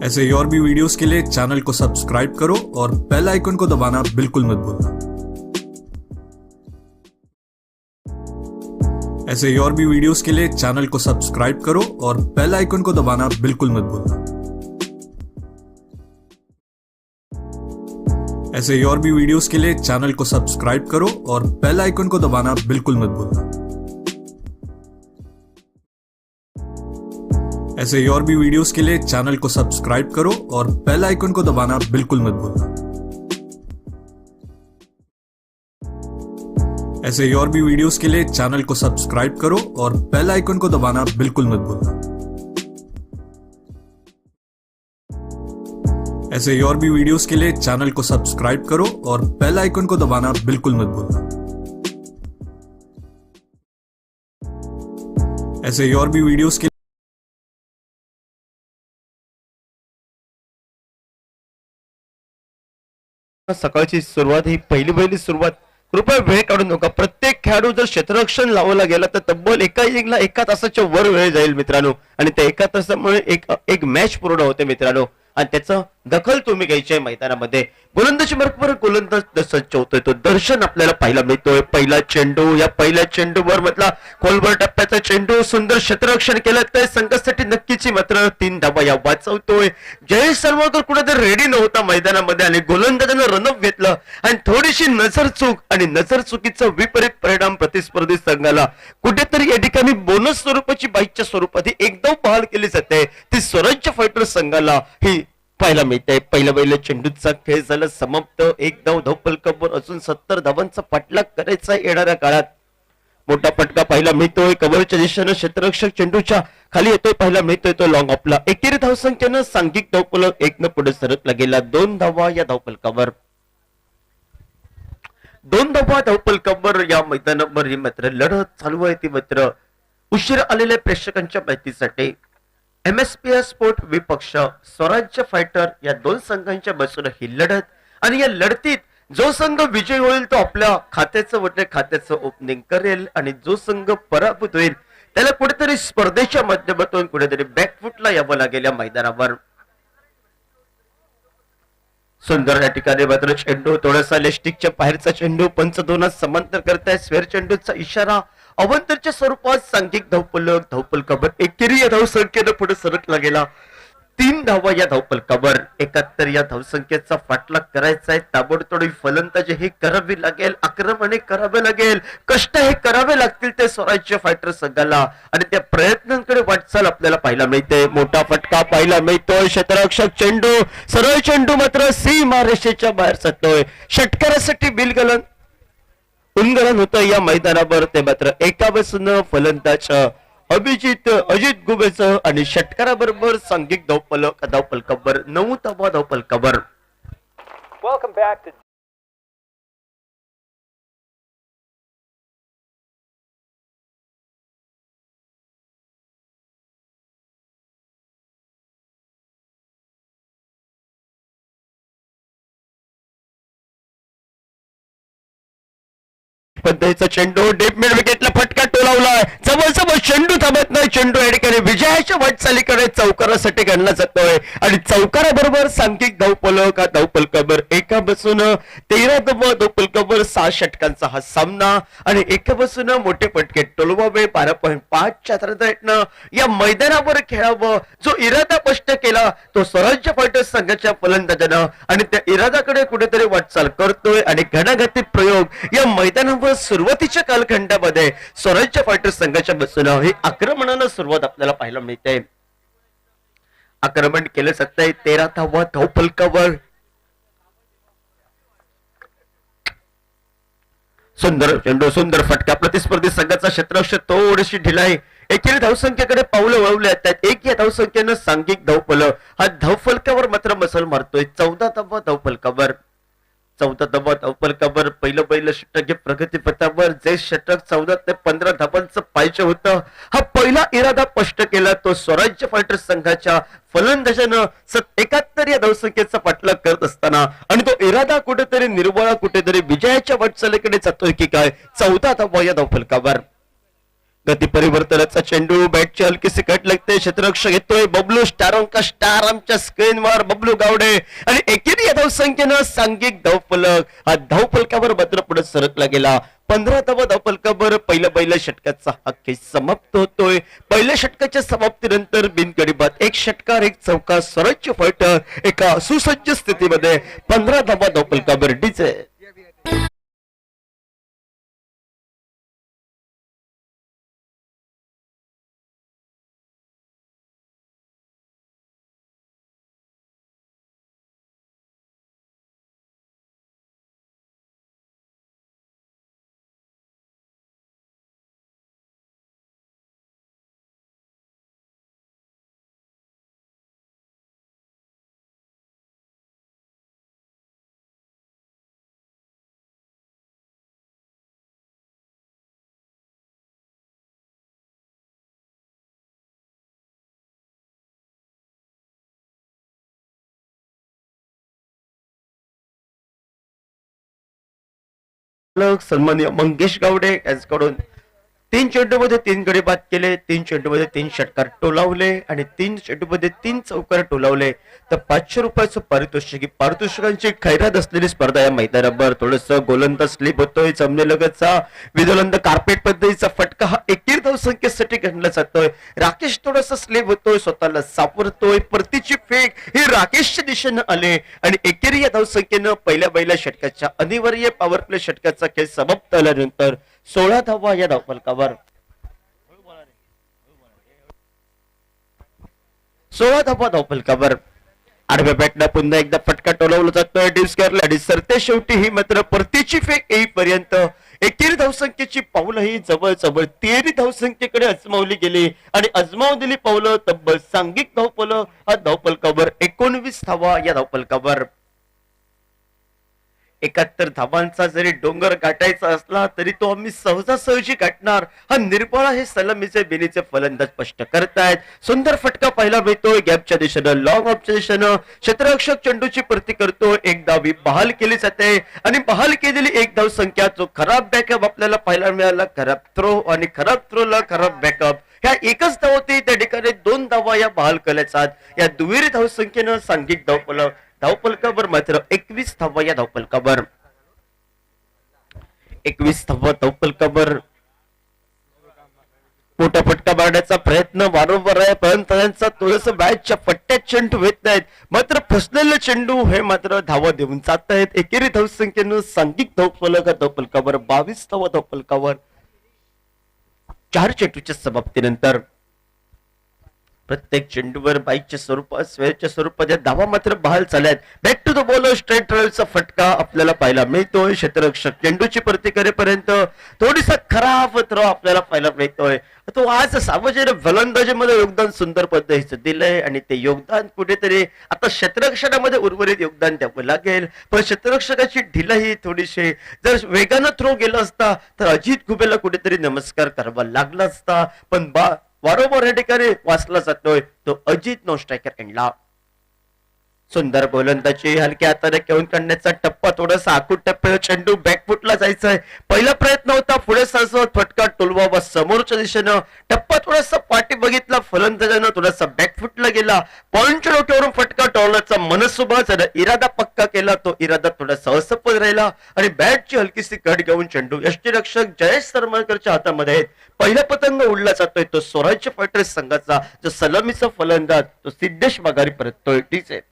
B: ऐसे ही और भी वीडियोस के लिए चैनल को सब्सक्राइब करो और बेल आइकन को दबाना बिल्कुल मत भूलना। ऐसे ही और भी वीडियोस के लिए चैनल को सब्सक्राइब करो और बेल आइकन को दबाना बिल्कुल मत भूलना। ऐसे ही और भी वीडियोस के लिए चैनल को सब्सक्राइब करो और बेल आइकन को दबाना बिल्कुल मत भूलना। ऐसे ही और भी वीडियोस के लिए चैनल को सब्सक्राइब करो और बेल आइकन को दबाना बिल्कुल मत भूलना। ऐसे ही और भी वीडियोस के लिए चैनल को सब्सक्राइब करो और बेल आइकन को दबाना बिल्कुल मत भूलना। ऐसे ही और भी वीडियोस के लिए चैनल को सब्सक्राइब करो और बेल आइकन को दबाना बिल्कुल मत भूलना। ऐसे ही और भी वीडियोस के
C: सकाळची सुरुवात ही पहिली सुरुवात कृपया वेळ काढून नका. प्रत्येक खेळाडू जर क्षेत्ररक्षण लावला गेला तर तब्बल एका इनिंगला 1 तासाच्या वर वेळ जाईल मित्रांनो, आणि त्या 1 तासामुळे एक मॅच पूर्ण होते मित्रांनो, आणि त्याचं दखल तुम्ही घ्यायची आहे मैदानामध्ये. गोलंदाजी मार्गावर गोलंदाज सज्ज होतोय, तो दर्शन आपल्याला पाहायला मिळतोय. पहिला चेंडू, या पहिल्या चेंडूवर मधला खोलवर टप्प्याचा चेंडू, सुंदर क्षेत्ररक्षण केलं तर संघासाठी नक्कीच मात्र 3 धावा या वाचवतोय. जयेश सरवळकर कुठेतरी रेडी नव्हता मैदानामध्ये आणि गोलंदाजानं रनअप घेतलं, आणि थोडीशी नजर चूक आणि नजर चुकीचा विपरीत परिणाम प्रतिस्पर्धी संघाला कुठेतरी या ठिकाणी बोनस स्वरूपाची बाईकच्या स्वरूपात ही एकदम बहाल केली जाते. ती स्वराज्य फायटर संघाला ही पाहायला मिळते. पहिल्या चेंडूचा खेळ झाला समाप्त. 1 धाव धावफलकावर अजून 70 धावांचा पाठलाग करायचा येणाऱ्या काळात. मोठा फटका पाहायला मिळतोय. कव्हरच्या दिशेनं क्षेत्ररक्षक चेंडूच्या खाली येतोय, पाहायला मिळतोय तो लॉंग आपला. एकेरी धावसंख्येनं सांघिक धावफलक 1 न पुढे सरकला गेला. 2 धावा या धावफलकावर. 2 धावा धावफलकावर या मैदानावर ही मात्र लढत चालू आहे. ती मात्र उशीर आलेल्या प्रेक्षकांच्या माहितीसाठी MSPS स्पोर्ट विपक्ष स्वराज्य फायटर या 2 संघांच्या बसून ही लढत, आणि या लढतीत जो संघ विजयी होईल तो आपल्या खात्याचं ओपनिंग करेल, आणि जो संघ पराभूत होईल त्याला कुठेतरी स्पर्धेच्या माध्यमातून कुठेतरी बॅकफुटला यावं लागेल या मैदानावर. सुंदर या ठिकाणी मात्र चेंडू थोडासा लेस्टिकच्या बाहेरचा चेंडू, पंच दोनात समांतर करताय. स्वेअर चेंडूचा इशारा अवंतरच्या स्वरूपात सांघिक धावफलकावर एकेरी या धावसंख्येनं पुढे सरकला गेला. 3 धावा या धावफलकावर. 71 या धावसंख्येचा पाठलाग करायचा आहे. ताबडतोड फलंदाजी हे करावी लागेल, आक्रमण करावे लागेल, कष्ट हे करावे लागतील ते स्वराज्य फायटर संघाला, आणि त्या प्रयत्नांकडे वाटचाल आपल्याला पाहायला मिळते. मोठा फटका पाहायला मिळतोय. क्षेत्ररक्षक चेंडू, सरळ चेंडू मात्र सीमा रेषेच्या बाहेर जातोय. षटकारासाठी बिलगलन उनगलन होतं या मैदानावर. ते मात्र एका बसून फलंदाज अजित गुबेचं, आणि षटकाराबरोबर सांघिक धावफलकावर 9 धावा धावफलकावर. पद्धतीचा चेंडू डीप मिड विकेटला फटका टोलावलाय. जवळ चेंडू थांबत नाही. चेंडू या ठिकाणी विजयाच्या वाटचालीकडे चौकारासाठी गणला जातोय, आणि चौकाराबरोबर सांघिक धावफलक. धावफलकावर एका बसून 13 धावा धावफलकावर 6 षटकांचा हा सामना, आणि एका बसून मोठे फटके टोलवावे. 12.5च्या रेटनं या मैदानावर खेळावं, जो इरादा स्पष्ट केला तो स्वराज्य फायटर संघाच्या फलंदाजानं, आणि त्या इरादाकडे कुठेतरी वाटचाल करतोय. आणि घणाघाती प्रयोग या मैदानावर सुरुवातीच्या कालखंडामध्ये स्वराज्य फायटर संघाच्या बसून ही आक्रमणानं सुरुवात आपल्याला पाहायला मिळते. आक्रमण केलं जातंय 13 धावा धावफलकावर. सुंदर चेंडू, सुंदर फटका. प्रतिस्पर्धी संघाचा क्षेत्ररक्षक थोडीशी ढिलाई. एकेरी धावसंख्येकडे पावलं वळवले आहेत. 1 या धावसंख्येनं सांघिक धावफलक हा धावफलकावर मात्र मसल मारतोय. 14 धावा धावफलकावर. 14 धावा धावफलकावर पहिलं षटक हे प्रगतीपथावर जे षटक 14 ते 15 धावांचं पाहिजे होतं, हा पहिला इरादा स्पष्ट केला तो स्वराज्य फायटर्स संघाच्या फलंदाजानं 71 या धावसंख्येचा पाठलाग करत असताना, आणि तो इरादा कुठेतरी निर्वळा कुठेतरी विजयाच्या वाटचालीकडे जातोय की काय 14 धावा या धावफलकावर. गती परिवर्तनाचा चेंडू बॅटची हलकीशी कट लागते, क्षेत्ररक्षक येतोय बबलू स्टारोंका स्टार आमच्या स्क्रीनवर बबलू गावडे, आणि एकेरी या धावसंख्येनं सांघिक धावफलक हा धावफलकावर मात्र पुढे सरकला गेला. 15 धावा धावफलकावर पहिल्या षटकाचा हा खेळ समाप्त होतोय. पहिल्या षटकाच्या समाप्तीनंतर बिनगडी बाद एक षटकार एक चौका स्वराज्य फायटर एका सुसज्ज स्थितीमध्ये 15 धावा धावफलकावर डीजे. सन्माननीय मंगेश गावडे यांच्याकडून 3 चेंडूमध्ये 3 गडी बाद केले, 3 चेंडूमध्ये 3 षटकार टोलावले आणि 3 चेंडूमध्ये 3 चौकार टोलावले. तर 500 रुपयाचं पारितोषिक, पारितोषिकांची खैरात असलेली स्पर्धा या मैदानावर. थोडस गोलंदाज स्लिप होतोय, जमनेलगतचा विदोलंद कार्पेट पद्धतीचा फटका हा एकेरी धावसंख्येसाठी गणला जातोय. राकेश थोडासा स्लिप होतोय, स्वतःला सावरतोय, परतीची फेक ही राकेशच्या दिशेनं आले आणि एकेरी या धावसंख्येनं पहिल्या षटकाच्या अनिवार्य पॉवर प्ले षटकाचा खेळ समाप्त झाल्यानंतर 16 धावा या धावफलकावर. 16 धावा धावफलकावर. आडव्या बॅटला पुन्हा एकदा फटका टोलवला जातोय डिस्करला आणि सरते शेवटी ही मात्र परतीची फेक येईपर्यंत एकेरी धावसंख्येची पावलं ही जवळ 13 धावसंख्येकडे अजमावली गेली आणि अजमावलेली पावलं तब्बल सांघिक धावफलक हा धावफलकावर 19 धावा या धावफलकावर. 71 धावांचा जरी डोंगर गाठायचा असला तरी तो आम्ही सहजासहजी गाठणार हा निर्बळा हे सलामीचे बेनीचे फलंदाज स्पष्ट करतायत. सुंदर फटका पाहायला मिळतोय गॅपच्या दिशेनं, लॉंग ऑफच्या दिशेनं. क्षेत्ररक्षक चेंडूची परती करतो, एक धावी बहाल केली जाते आणि बहाल केलेली एक धाव संख्या जो खराब बॅकअप आपल्याला पाहायला मिळाला, खराब थ्रो आणि खराब थ्रोला खराब बॅकअप ह्या एकच धाव होती. त्या ठिकाणी 2 धावा या बहाल केल्याचा या दुहेरी धावसंख्येनं सांघिक धावफलकावर मात्र 21 धावा या धावफलकावर. 21 धावा धावफलकावर मोठा फटका मारण्याचा प्रयत्न वारंवार आहे, परंतु त्यांचा थोडस बॅटच्या फट्ट्यात चेंडू येत नाहीत. मात्र फसलेले चेंडू हे मात्र धावा देऊन जात आहेत. एकेरी धावसंख्येनं सांघिक धावफलकावर 22 धावा धावफलकावर. 4 चेंडूच्या समाप्तीनंतर प्रत्येक चेंडूवर बाईकच्या स्वरूपात स्वेच्या स्वरूपात धावा मात्र बहाल झाल्यात. Back to the bowler straight ड्राईव्हचा फटका आपल्याला पाहायला मिळतोय. क्षेत्ररक्षक चेंडूची परती करेपर्यंत थोडीसा खराब थ्रो आपल्याला पाहायला मिळतोय. तो आज सार्वजनिक फलंदाजीमध्ये योगदान सुंदर पद्धतीचं दिलंय आणि ते योगदान कुठेतरी आता क्षेत्ररक्षणामध्ये उर्वरित योगदान द्यावं लागेल. पण क्षेत्ररक्षकाची ढिलाई थोडीशी जर वेगानं थ्रो गेला असता तर अजित घुबेला कुठेतरी नमस्कार करावा लागला असता. पण वारंवार या ठिकाणी वाचला जातोय तो अजित नो स्ट्रायकर एंडला. सुंदर गोलंदाजी हलक्या हाताने घेऊन काढण्याचा टप्पा थोडासा आखूड टप्प्यावर चेंडू बॅकफुटला जायचाय. पहिला प्रयत्न होता पुढे सरसवत फटका टोलवावा समोरच्या दिशेनं. टप्पा थोडासा पाठी बघितला फलंदाजानं, थोडासा बॅकफुटला गेला. पॉइंटच्या डोक्यावरून फटका टोलण्याचा मनसुबा झाला, इरादा पक्का केला. तो इरादा थोडासा असफल राहिला आणि बॅटची हलकीशी कट घेऊन चेंडू यष्टीरक्षक जयेश सरमळकरच्या हातामध्ये पहिला पतंग उडला जातोय. तो स्वराज्य फायटर्स संघाचा जो सलामीचा फलंदाज तो सिद्धेश माघारी परततोय. ठीक आहे.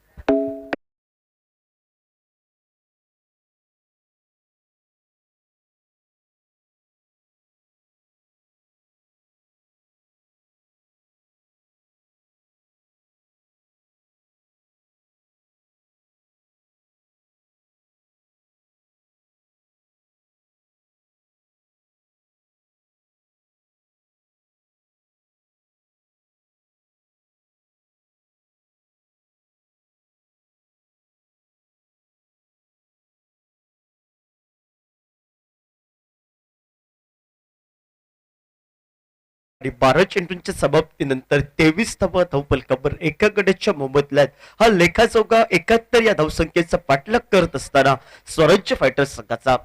C: आणि 12 चेंडूंच्या समाप्तीनंतर 23 धावा धावफलकावर एका गड्याच्या मोबदल्यात हा लेखाजोगा 71 या धावसंख्येचा पाठलाग करत असताना स्वराज्य फायटर्स संघाचा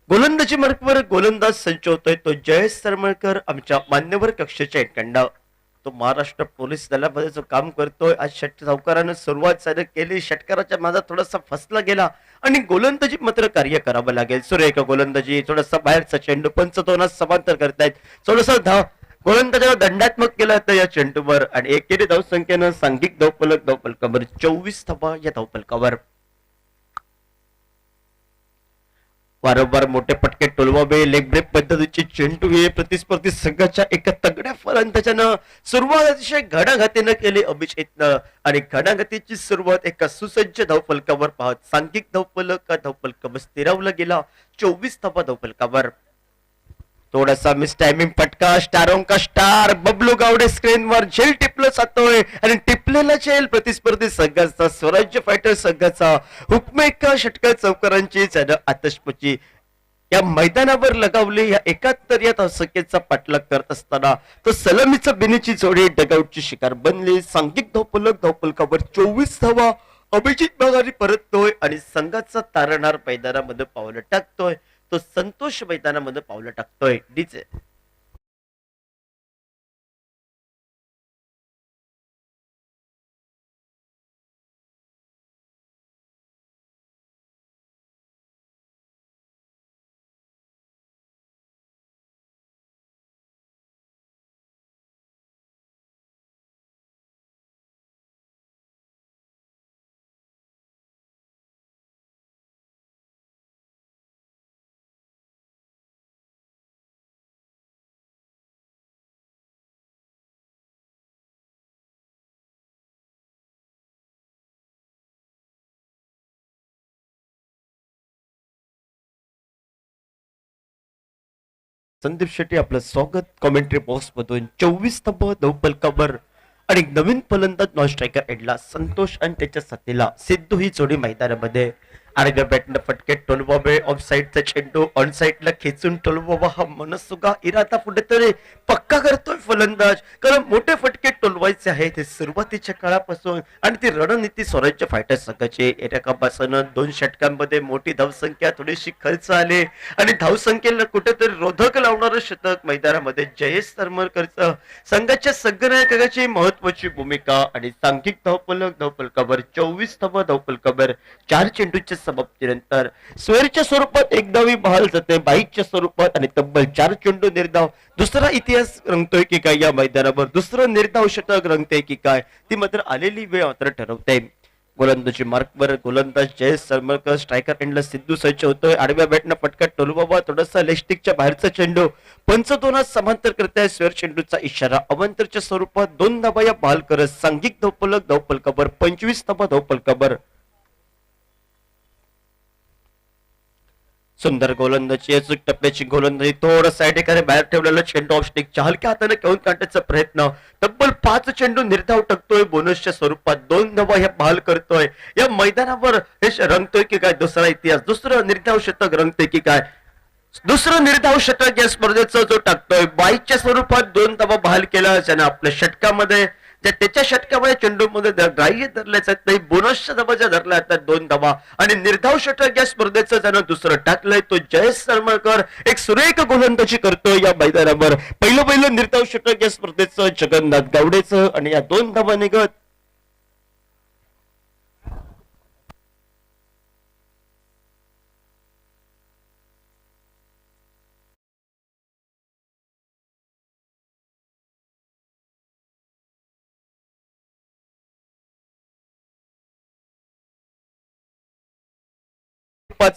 C: गोलंदाजी मार्कवर गोलंदाज संच होतोय तो जयेश सरमळकर, आमच्या मान्यवर कक्षेच्या एकंडा. तो महाराष्ट्र पोलीस दलामध्ये जो काम करतोय. आज सावकारानं सुरुवात केली, षटकाराच्या माझा थोडासा फसला गेला आणि गोलंदाजी मात्र कार्य करावं लागेल. सुरेख गोलंदाजी, थोडासा बाहेरचा चेंडू, पंच दोनास समांतर करतायत, थोडासा धाव गोलंदाजाला दंडात्मक केला होता या चेंडूवर आणि एकेरी धावसंख्येनं सांघिक धावफलकावर 24 धावा या धावफलकावर. वारंवार मोठे पटके टोलवावे, लेग ब्रेक पद्धतीचे चेंडू हे प्रतिस्पर्धी संघाच्या एका तगड्या फलंदाजानं सुरुवात अतिशय घणाघातीनं केली अभिषेकनं आणि घणाघातीची सुरुवात एका सुसज्ज धावफलकावर पाहत सांघिक धावफलक स्थिरावला गेला 24 धावा धावफलकावर. थोडासा मिस टायमिंग फटका, स्टारों का स्टार बबलू गावडे स्क्रीनवर झेल टिपलं जातोय आणि टिपलेला झेल प्रतिस्पर्धी संघाचा स्वराज्य फायटर संघाचा हुकमेका षटकार चौकारांची आतषबाजी या मैदानावर लगावली. या 71 या धावसंख्येचा पाठलाग करत असताना तो सलामीचा बिनीची जोडी डगआउटची शिकार बनली. सांघिक धावफलकावर 24 धावा अभिजित बघारी परततोय आणि संघाचा तारणार मैदानामध्ये पावलं टाकतोय. तो संतोष मैदानामध्ये पावलं टाकतोय. डीजे संदीप शेट्टी आपलं स्वागत कॉमेंट्री बॉक्स मधून. 24 धावा धावफलकावर आणि नवीन फलंदाज नॉन स्ट्रायकर एडला संतोष आणि त्याच्या साथीला सिद्धू ही जोडी मैदानामध्ये. आडव्या बॅटनं फटके टोलवावे, ऑफ साईडचा चेंडू ऑन साईडला खेचून टोलवावा हा मनसुगा इरादा कुठेतरी पक्का करतोय फलंदाज. कारण मोठे फटके टोलवायचे आहेत हे सुरुवातीच्या काळापासून आणि ती रणनीती स्वराज्य फायटर संघाची. एकापासून 2 षटकांमध्ये मोठी धावसंख्या, थोडीशी खर्च आले आणि धावसंख्येला कुठेतरी रोधक लावणारं शतक मैदानामध्ये जयेश सरमळकरचं संघाच्या संघनायकाची महत्वाची भूमिका. आणि सांघिक धावफलकावर 24 धावा धावफलकावर 4 चेंडूच्या समाप्तीनंतर स्वेरच्या स्वरूपात एक धावी बहाल जाते, बाईकच्या स्वरूपात आणि तब्बल 4 चेंडू निर्धाव. दुसरा इतिहास रंगतोय की काय या मैदानावर, दुसरं निर्धाव षटक रंगतंय की काय ती मात्र आलेली वेळ मात्र ठरवते. गोलंदाजी मार्कवर गोलंदाज जयेश सरमळकर, स्ट्रायकर एंडला सिद्धू सज्ज होतोय. आडव्या बॅटनं फटका टोलवावा, थोडासा लेस्टिकच्या बाहेरचा चेंडू, पंच दोनात समांतर करताय. स्वेर चेंडूचा इशारा अवंतरच्या स्वरूपात 2 धावा या बहाल करत सांघिक धावफलकावर 25 धावा धावफलकावर. सुंदर गोलंदाजी, अचूक टप्प्याची गोलंदाजी, थोडं साईड एखाद्या बाहेर ठेवलेला चेंडू ऑफ स्टिकच्या हलक्या हाताने घेऊन काढण्याचा प्रयत्न. तब्बल 5 चेंडू निर्धाव टाकतोय बोनसच्या स्वरूपात, 2 धावा ह्या बहाल करतोय. या मैदानावर हे रंगतोय की काय दुसरा इतिहास, दुसरं निर्धाव शतक रंगतोय की काय, दुसरं निर्धाव षटक या स्पर्धेचा जो टाकतोय. बाईकच्या स्वरूपात 2 धावा बहाल केला ज्याने आपल्या षटकामध्ये त्याच्या षटकामध्ये चेंडूमध्ये ग्राह्य धरल्याचा नाही, बोनसच्या धावाच्या धरल्या जातात 2 धावा आणि निर्धाव षटक या स्पर्धेचं ज्यानं दुसरं टाकलंय तो जयेश सरमळकर. एक सुरेख गोलंदाजी करतोय या मैदानावर. पहिलं निर्धाव षटक या स्पर्धेचं जगन्नाथ गावडेचं आणि या 2 धावा निघत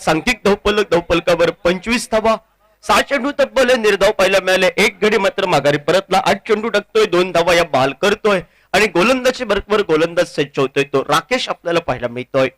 C: सांघिक धावफलकावर 25 धावा, 6 चेंडू तब्बल निर्धाव पाहायला मिळाले. एक गडी मात्र माघारी परतला, 8 चेंडू टाकतोय, 2 धावा या बहाल करतोय आणि गोलंदाजी बरोबर गोलंदाज सज्ज होतोय तो राकेश आपल्याला पाहायला मिळतोय.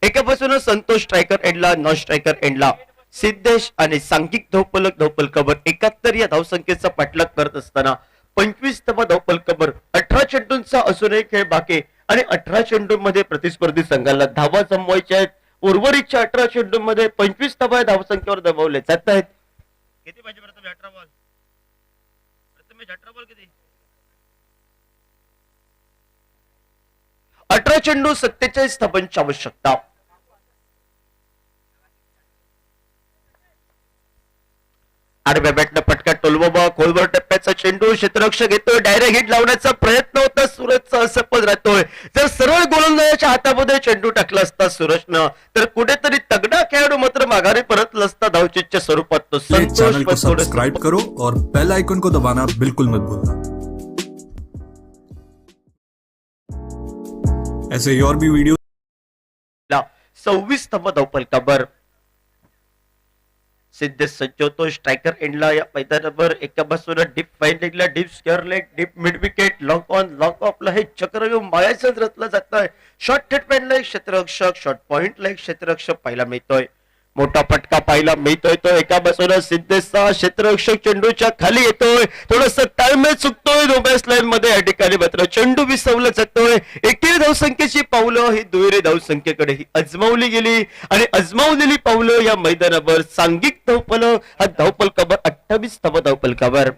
C: एकापासून संतोष स्ट्रायकर एंडला, नॉन स्ट्रायकर एंडला सिद्धेश आणि सांघिक धावफलकावर 71 या धावसंख्येचा पाठलाग करत असताना 25 धावा धावफलकावर 18 चेंडूंचा असूनही खेळ बाकी आणि 18 चेंडूंमध्ये प्रतिस्पर्धी संघाला धावा जमवायच्या आहेत. उर्वरितच्या 18 चेंडूंमध्ये 25 धावा धावसंख्येवर दबावले जात आहेत. किती पाहिजे प्रथम 18 बॉल, प्रथम 18 चेंडू 47 धावांची आवश्यकता. आडव्या बॅटनं पटका टोलवा खोलवर टप्प्याचा चेंडू क्षेत्ररक्षक येतोय. डायरेक्ट हिट लावण्याचा प्रयत्न होता सूरजचा, असफल राहतोय. जर सरळ गोलंदाजाच्या हातामध्ये चेंडू टाकला असता सूरजनं तर कुठेतरी तगडा खेळाडू मात्र माघारी परतला असता धावचीच्या स्वरूपात. तो
B: प्लीज चैनल को
C: संतोष पण
B: सब्सक्राइब करो और बेल आइकन को दबाना बिल्कुल मत भूलना। ऐसे ही और भी वीडियो
C: 26 धावा धावफलकावर. सिद्धेश सज्ज होतो स्ट्रायकर एंडला या मैदानावर. एका बाजूला डीप फाईन लेगला, deep square leg, deep mid wicket, long on long ऑफला हे चक्रव्यूह मायाचंच रचलं जात आहे. शॉर्ट ट्रीटमेंटला एक क्षेत्ररक्षक, शॉर्ट पॉइंटला एक क्षेत्ररक्षक पाहायला मिळतोय. मोठा फटका पाहायला मिळतोय. तो एका बाजूला सिद्धेशचा क्षेत्ररक्षक चेंडूच्या खाली येतोय. थोडस ताळमेळ चुकतोय दोबॅस लाईन मध्ये. या ठिकाणी मात्र चेंडू विसवला जातोय. एकेरी धावसंख्येची पावलं ही दुहेरी धावसंख्येकडे ही अजमावली गेली आणि अजमावलेली पावलं या मैदानावर सांघिक धावफलक हा धावफलकावर 28 धावा धावफलकावर.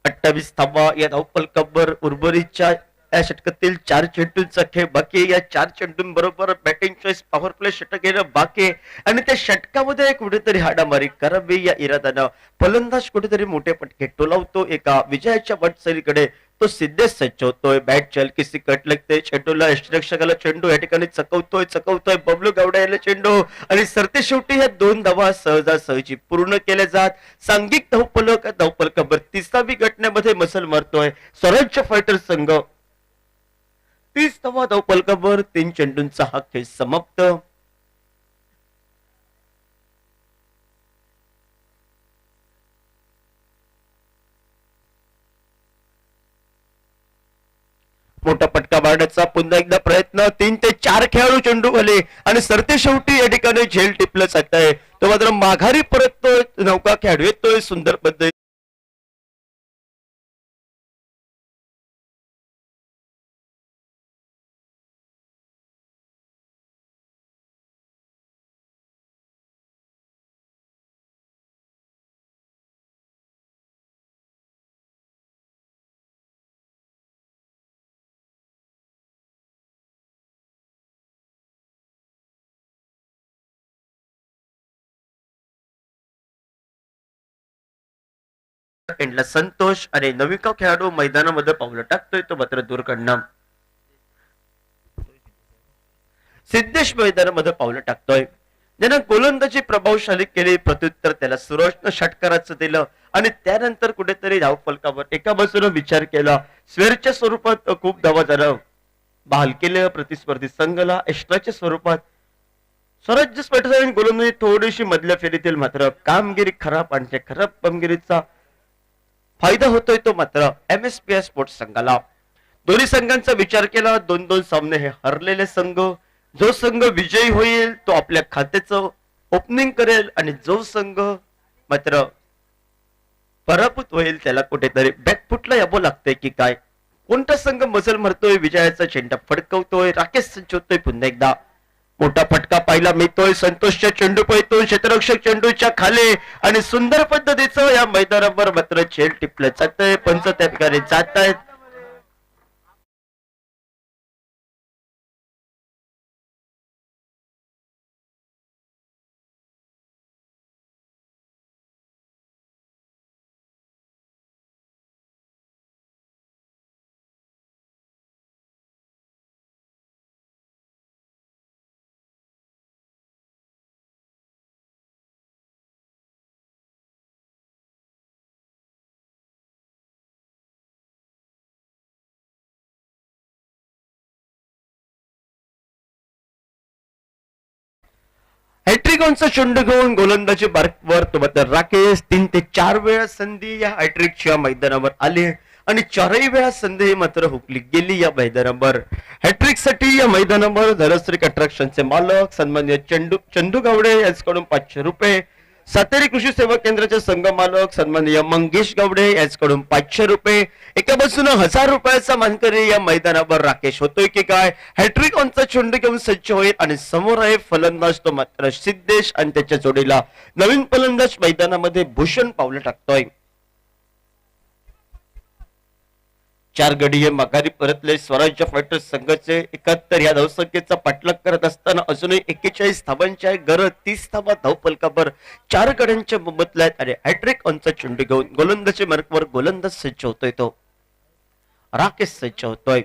C: 28 धावा या धावफलकावर. उर्वरितच्या या षटकातील 4 चेंडूंचा खेळ बाकी. या 4 चेंडूंबरोबर बॅटिंग चॉईस पॉवर प्ले षटक घेणं बाकी आणि त्या षटकामध्ये कुठेतरी हाडामारी करावी या इराद्यानं फलंदाज कुठेतरी मोठे फटके टोलावतो. एका विजयाच्या वाटचालीकडे तो सिद्धेश सज्ज होतोय. बॅट चल किसी कट लगते चेंडूला, यष्टिरक्षकाला चेंडू या ठिकाणी चकवतोय बबलू गावडे याला चेंडू आणि सरते शेवटी ह्या 2 धावा सहजासहजी पूर्ण केल्या जात. सांघिक धावफलकावर 30वी घटनेमध्ये मसल मारतोय स्वराज्य फायटर संघ. 30 धावा धावफलकावर 3 चेंडूंचा हा खेळ समाप्त. मोठा फटका मारण्याचा पुन्हा एकदा प्रयत्न. 3 ते 4 खेळाडू चेंडू खाली आणि सरते शेवटी या ठिकाणी झेल टिपलं जात आहे. तो मात्र माघारी परततोय. नौका खेळाडू येतोय सुंदर पद्धती. एंडला संतोष आणि नविका खेळाडू मैदानामध्ये पावलं टाकतोय. तो मात्र दूरकडनं सिद्धेश मैदानामध्ये पावलं टाकतोय. ज्यानं गोलंदाजी प्रभावशाली केली. प्रत्युत्तर त्याला सूरजनं षटकाराचं दिलं आणि त्यानंतर कुठेतरी धावफलकावर एका बाजूने विचार केला. स्वेअरच्या स्वरूपात खूप धावा झालं बहाल केलं प्रतिस्पर्धी संघाला. एक्स्ट्राच्या स्वरूपात स्वराज्य स्पर्धेत गोलंदाजी थोडीशी मधल्या फेरीतील मात्र कामगिरी खराब आणि त्या खराब कामगिरीचा फायदा होतोय तो मात्र MSPI स्पोर्ट्स संघाला. दोन्ही संघांचा विचार केला. 2-2 सामने हे हरलेले संघ. जो संघ विजयी होईल तो आपल्या खात्याचं ओपनिंग करेल आणि जो संघ मात्र पराभूत होईल त्याला कुठेतरी बॅकफुटला यावं लागतंय की काय. कोणता संघ मजल मारतोय, विजयाचा चेंडा फडकवतोय. राकेश संच होतोय पुन्हा एकदा. मोठा फटका पाहायला मिळतोय. संतोषच्या चेंडू पळतोय क्षेत्ररक्षक चेंडूच्या खाली आणि सुंदर पद्धतीचं या मैदानावर मात्र झेल टिपलं जातंय. पंच त्या ठिकाणी जात आहेत. हॅट्रिकचा चेंडू घेऊन गोलंदाजी मार्कवर तो मात्र राकेश. 3 ते 4 वेळा संधी या हॅट्रिकच्या मैदानावर आली आणि 4ही वेळा संधी मात्र हुकली गेली या मैदानावर. हॅट्रिक साठी या मैदानावर धनश्री अट्रॅक्शनचे मालक सन्मान्य चंदू गावडे यांच्याकडून 500 रुपये, सातेरी कृषी सेवा केंद्राचे संघमालक सन्माननीय मंगेश गावडे यांच्याकडून 500 रुपये. एका बाजूने 1000 रुपयाचा मानकरी या मैदानावर राकेश होतोय की काय. हॅट्रिक ऑनचा चेंडू घेऊन सज्ज होईल आणि समोर आहे फलंदाज तो मात्र सिद्धेश आणि त्याच्या जोडीला नवीन फलंदाज मैदानामध्ये भूषण पावलं टाकतोय. 4 गडी माघारी परतले स्वराज्य फायटर्स संघाचे 71 या धावसंख्येचा पाठलाग करत असताना अजूनही 41 धावांच्या गरज 30 धावा धावफलकावर 4 गड्यांच्या मोबदल्यात आहेत आणि हॅट्रिक ऑनचा चेंडू घेऊन गोलंदाजी मार्गावर गोलंदाज सज्ज होतोय तो राकेश सज्ज होतोय.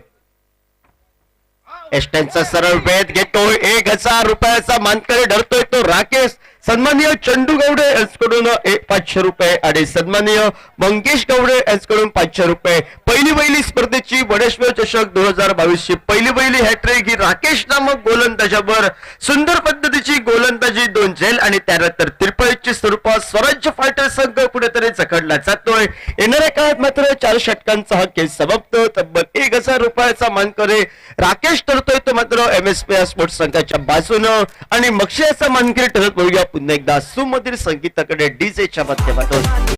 C: एस्टनचा सरळ वेध घेतोय. 1000 रुपयाचा मानकरी ठरतोय तो राकेश. सन्माननीय चंदू गावडे यांच्याकडून 500 रुपये आणि सन्माननीय मंगेश गावडे यांच्याकडून 500 रुपये. पहिली स्पर्धेची वडेश्वर चषक 2022 ची पहिली हॅट्रिक ही राकेश नामक गोलंदाजावर सुंदर पद्धतीची गोलंदाजी 2 झेल आणि त्यानंतर तिरपळीच्या स्वरूपात स्वराज्य फायटर संघ कुठेतरी चकडला जातोय. येणाऱ्या काळात मात्र 4 षटकांचा हा खेळ समाप्त. तब्बल 1000 रुपयाचा मानकरी राकेश ठरतोय तो मात्र MSP स्पोर्ट्स संघाच्या बाजूनं आणि मक्षयाचा मानकरी ठरत बघूया पुन्हा एकदा सुमधीर संगीताकडे डीजेच्या माध्यमातून.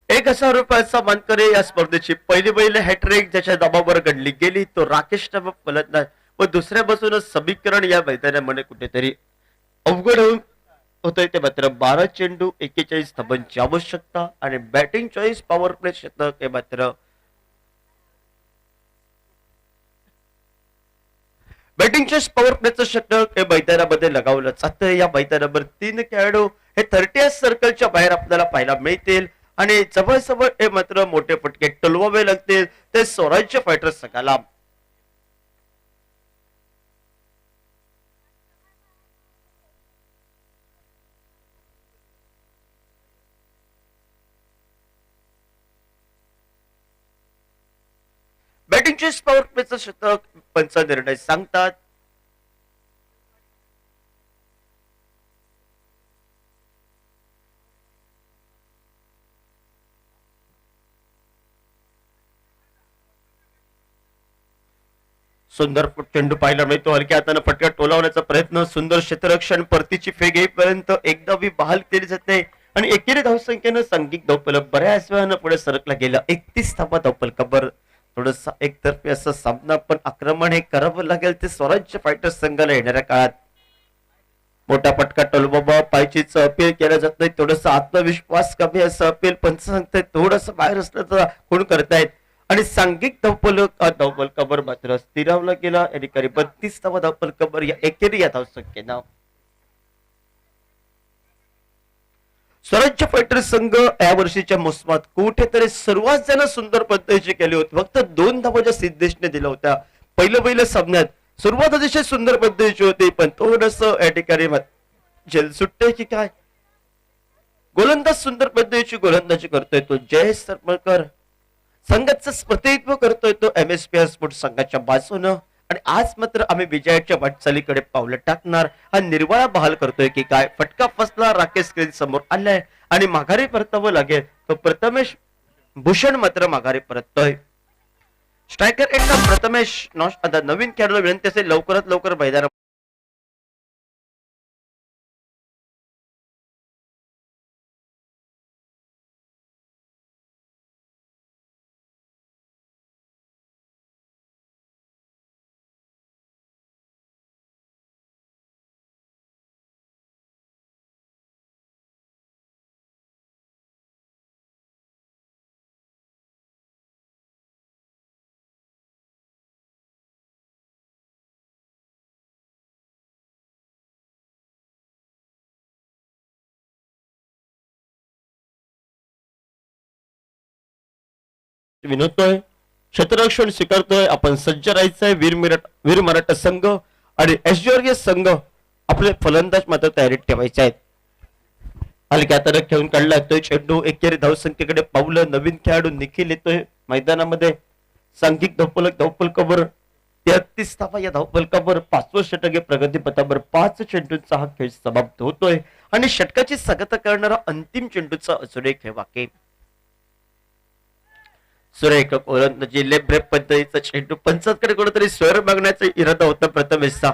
C: एक 1000 रुपयाचा मानकरी या स्पर्धेची पहिली हॅट्रिक ज्याच्या दबावर घडली गेली तो राकेश नामक फलंदाज व दुसऱ्या बाजूने समीकरण या मैदानामध्ये कुठेतरी अवघड होऊन होतंय. ते मात्र 12 चेंडू 41 धावांची आवश्यकता आणि बॅटिंग चॉईस पॉवर प्ले शतक हे मात्र बॅटिंग चॉईस पॉवर प्लेचं शतक हे मैदानामध्ये लगावलं जातं. या मैदानावर 3 खेळाडू हे 30 सर्कलच्या बाहेर आपल्याला पाहायला मिळतील आणि जवळ हे मात्र मोठे फटके टोलवावे लागतील ते स्वराज्य फायटर्स संघाला. बॅटिंग चॉईस पॉवर प्लेचं शतक पंच निर्णय सांगतात. सुंदर चेंडू पाहायला मिळतो. हलक्या हाताने फटका टोलावण्याचा प्रयत्न. सुंदर क्षेत्ररक्षण परतीची फेक येईपर्यंत एकदा बहाल केली जाते आणि एकेरी धावसंख्येनं सांघिक धावफलक बऱ्याच वेळानं पुढे सरकला गेला. 31 धावा धावफलकावर थोडस एकतर्फी असं सामना पण आक्रमण हे करावं लागेल ते स्वराज्य फायटर्स संघाला येणाऱ्या काळात. मोठा फटका टोलबाबा पायचीच अपील केलं जात नाही. थोडस आत्मविश्वास कमी असं अपील पंच सांगतायत. थोडस बाहेर असल्याचं खूण करतायत आणि सांघिक धावफलकावर मात्र स्थिरावला गेला. या ठिकाणी 32 धावा धावफलकावर या एकेरी या धावसंख्येनं स्वराज्य फायटर संघ या वर्षीच्या मोसमात कुठेतरी सुरुवात ज्यानं सुंदर पद्धतीची केली होती. फक्त 2 धावा ज्या सिद्धेशने दिल्या होत्या पहिल्या सामन्यात सुरुवात अतिशय सुंदर पद्धतीची होती पण थोडस या ठिकाणी जेल सुट्टे की काय. गोलंदाज सुंदर पद्धतीची गोलंदाजी करतोय तो जयेश सरमळकर. संघाचं प्रतिनिधित्व करतोय तो MSP स्पोर्ट्स संघाच्या बाजूनं आणि आज मात्र आम्ही विजयाच्या वाटचालीकडे पावलं टाकणार. हा निर्वाळा बहाल करतोय की काय. फटका फसला. राकेश स्क्रीन समोर आलाय आणि माघारी परतावं लागेल तो प्रथमेश भूषण मात्र माघारी परततोय. स्ट्रायकर एंडला प्रथमेश नवीन खेळाडूला विनंती असेल लवकरात लवकर मैदानात विनवतोय, क्षेत्ररक्षण स्वीकारतोय. आपण सज्ज राहायचंय. वीर मराठा संघ आणि एसजॉर्जियस संघ आपले फलंदाज मात्र तयारीत ठेवायचे आहेत. हलक्या तरक खेळून काढला येतोय चेंडू. एकेरी धावसंख्येकडे पावलं. नवीन खेळाडू निखिल येतोय मैदानामध्ये. सांघिक धावफलकावर 33 धावा या धावफलकावर 5वं षटक आहे प्रगतीपथावर. 5 चेंडूंचा हा खेळ समाप्त होतोय आणि षटकाची सांगता करणारा अंतिम चेंडूचा अजून एक खेळ बाकी. सुरेख गोलंदाजी लेग ब्रेक पद्धतीचा चेंडू. पंचांकडे कुठेतरी स्वर मागण्याचा इरादा होता प्रथमेशचा.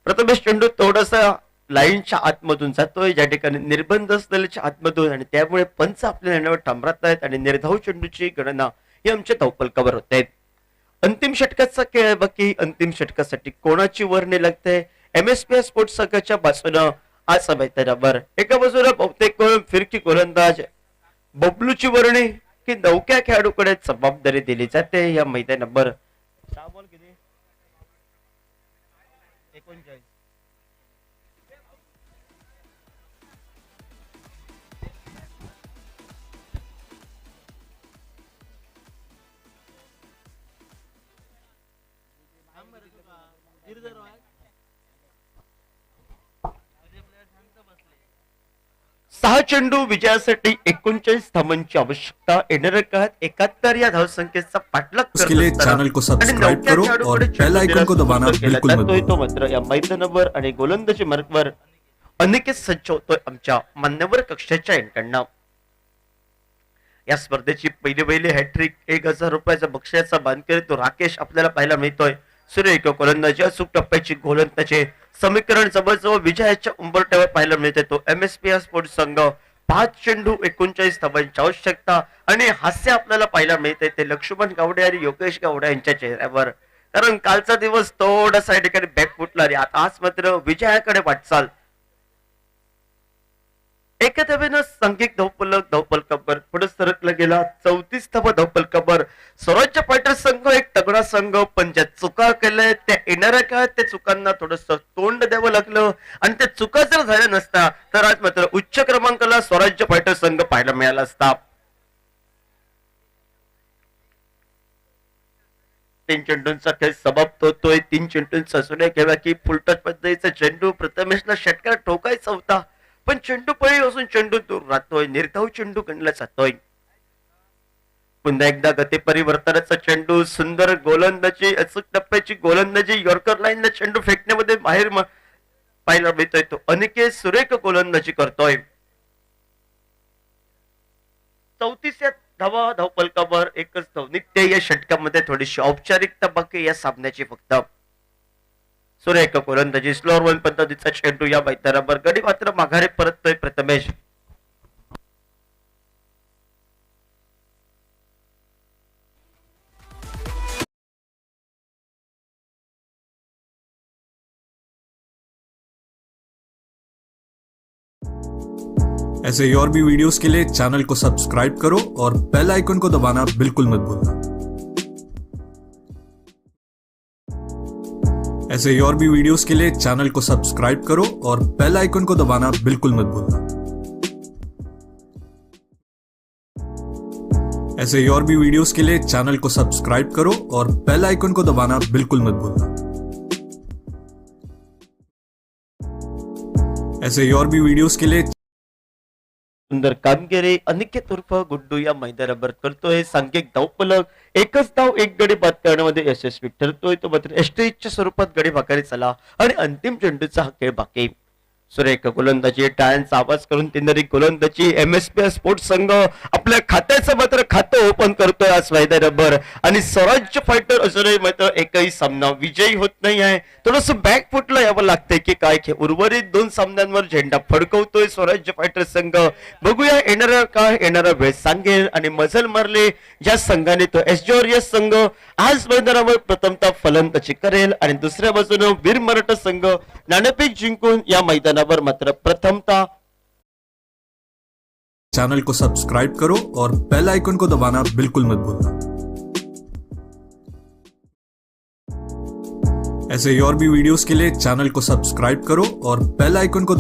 C: प्रथमेश चेंडू थोडासा लाईनच्या आतमधून जातोय, ज्या ठिकाणी निर्बंध असलेल्या आतमधून, आणि त्यामुळे पंच आपल्या निर्णयावर ठाम राहत आहेत आणि निर्धाव चेंडूची गणना ही आमच्या धावफलकावर होत आहेत. अंतिम षटकाचा खेळ बाकी. अंतिम षटकासाठी कोणाची वर्णी लागते? MSPS स्पोर्ट्स संघाच्या बाजूनं आज मैदानावर एका बाजूला बहुतेक फिरकी गोलंदाज बबलूची वर्णी की नौक्या खेळाडूकडे जबाबदारी दिली जाते या मैदानावर. 6 चेंडू विजयासाठी 39 धावांची आवश्यकता. येणाऱ्या काळात 71 या धावसंख्येचा पाठलाग
B: उसके लिए चैनल को सब्सक्राइब करो और बेल आइकन को दबाना बिल्कुल मत भूलना.
C: तो मात्र या मैदानावर आणि गोलंदाजी मार्गावर अनेक सज्ज होतोय आमच्या मान्यवर कक्षाच्या एंटांना. या स्पर्धेची पहिली हॅट्रिक 1000 रुपयाचा बक्षिसाचा बांधकरी तो राकेश आपल्याला पाहायला मिळतोय. सुरेख गोलंदाजी, अचूक टप्प्याची गोलंदाजी, समीकरण जवळजवळ विजयाच्या उंबरठ्यावर पाहायला मिळते. तो MSPS स्पोर्ट्स संघ 5 चेंडू 39 धावांची आवश्यकता आणि हास्य आपल्याला पाहायला मिळते ते लक्ष्मण गावडे आणि योगेश गावडे यांच्या चेहऱ्यावर. कारण कालचा दिवस थोडासा या ठिकाणी बॅकफुटला आणि आता आज मात्र विजयाकडे वाटचाल. एका धावेनं सांघिक धावफलकावर पुढे सरकला गेला. 34 धावा धावफलकावर. स्वराज्य फायटर संघ एक तगडा संघ, पण ज्या चुका केल्या त्या येणाऱ्या काळात त्या चुकांना थोडस तोंड द्यावं लागलं आणि त्या चुका जर झाल्या नसता तर आज मात्र उच्च क्रमांकाला स्वराज्य फायटर संघ पाहायला मिळाला असता. 3 चेंडूंचा खेळ समाप्त होतोय. 3 चेंडूंचा असून खेळा की फुलटच पद्धतीचा चेंडू प्रथमेशला षटकार ठोकायचा होता, पण चेंडू पळी असून चेंडू दूर राहतोय. निर्धाव चेंडू गणला जातोय. पुन्हा एकदा गती परिवर्तनाचा चेंडू. सुंदर गोलंदाजी, अचूक टप्प्याची गोलंदाजी. यॉर्कर लाईनला चेंडू फेकण्यामध्ये बाहेर पाहायला मिळतोय. तो अनिकेत सुरेख गोलंदाजी करतोय. 34 धावा धावफलकावर एकच धाव निघते. या षटकामध्ये थोडीशी औपचारिकता बाकी या सामन्याची फक्त. सुरेख गोलंदाजी, स्लोअर वन पद्धतीचा चेंडू या मैदानावर. गडी मात्र माघारी परततोय प्रथमेश.
B: ऐसे और भी वीडियोस के लिए चैनल को सब्सक्राइब करो और बेल आइकन को दबाना बिल्कुल मत भूलना. ऐसे और भी वीडियोस के लिए चैनल को सब्सक्राइब करो और बेल आइकन को दबाना बिल्कुल मत भूलना. ऐसे और भी वीडियोस के लिए चैनल को सब्सक्राइब करो और बेल आइकन को दबाना बिल्कुल मत भूलना. ऐसे और भी वीडियोस के लिए
C: सुंदर कामगिरी अनिकेत उर्फ गुड्डू या मैदानावर करतोय. सांघिक धावफलक. एकच धाव एक गडी बाद करण्यामध्ये यशस्वी ठरतोय. तो मात्र एस्ट्रीजच्या स्वरूपात गडी भाकरी झाला आणि अंतिम चेंडूचा हा खेळ बाकी. सुरेख गोलंदाजी, टाळ्यांचा आवाज करून तिनरी गोलंदाजी. MSPS स्पोर्ट्स संघ आपल्या खात्याचं मात्र खातं ओपन करतोय आज मैदानावर आणि स्वराज्य फायटर अजूनही मात्र एकही सामना विजयी होत नाही आहे. थोडस बॅकफुटला यावं लागतंय की काय. उर्वरित 2 सामन्यांवर झेंडा फडकवतोय स्वराज्य फायटर संघ. बघूया येणारा काय, येणारा वेळ सांगेल. आणि मजल मारले ज्या संघाने तो एसजॉर्जियस संघ आज मैदानावर प्रथमतः फलंदाजी करेल आणि दुसऱ्या बाजूने वीर मराठा संघ नाणेफेक जिंकून या मैदानावर मात्र प्रथमतः.
B: चैनल को सब्सक्राइब करो और बेल आइकन को दबाना बिल्कुल मत भूलना. ऐसे और भी वीडियोस के लिए चैनल को सब्सक्राइब करो और बेल आइकन को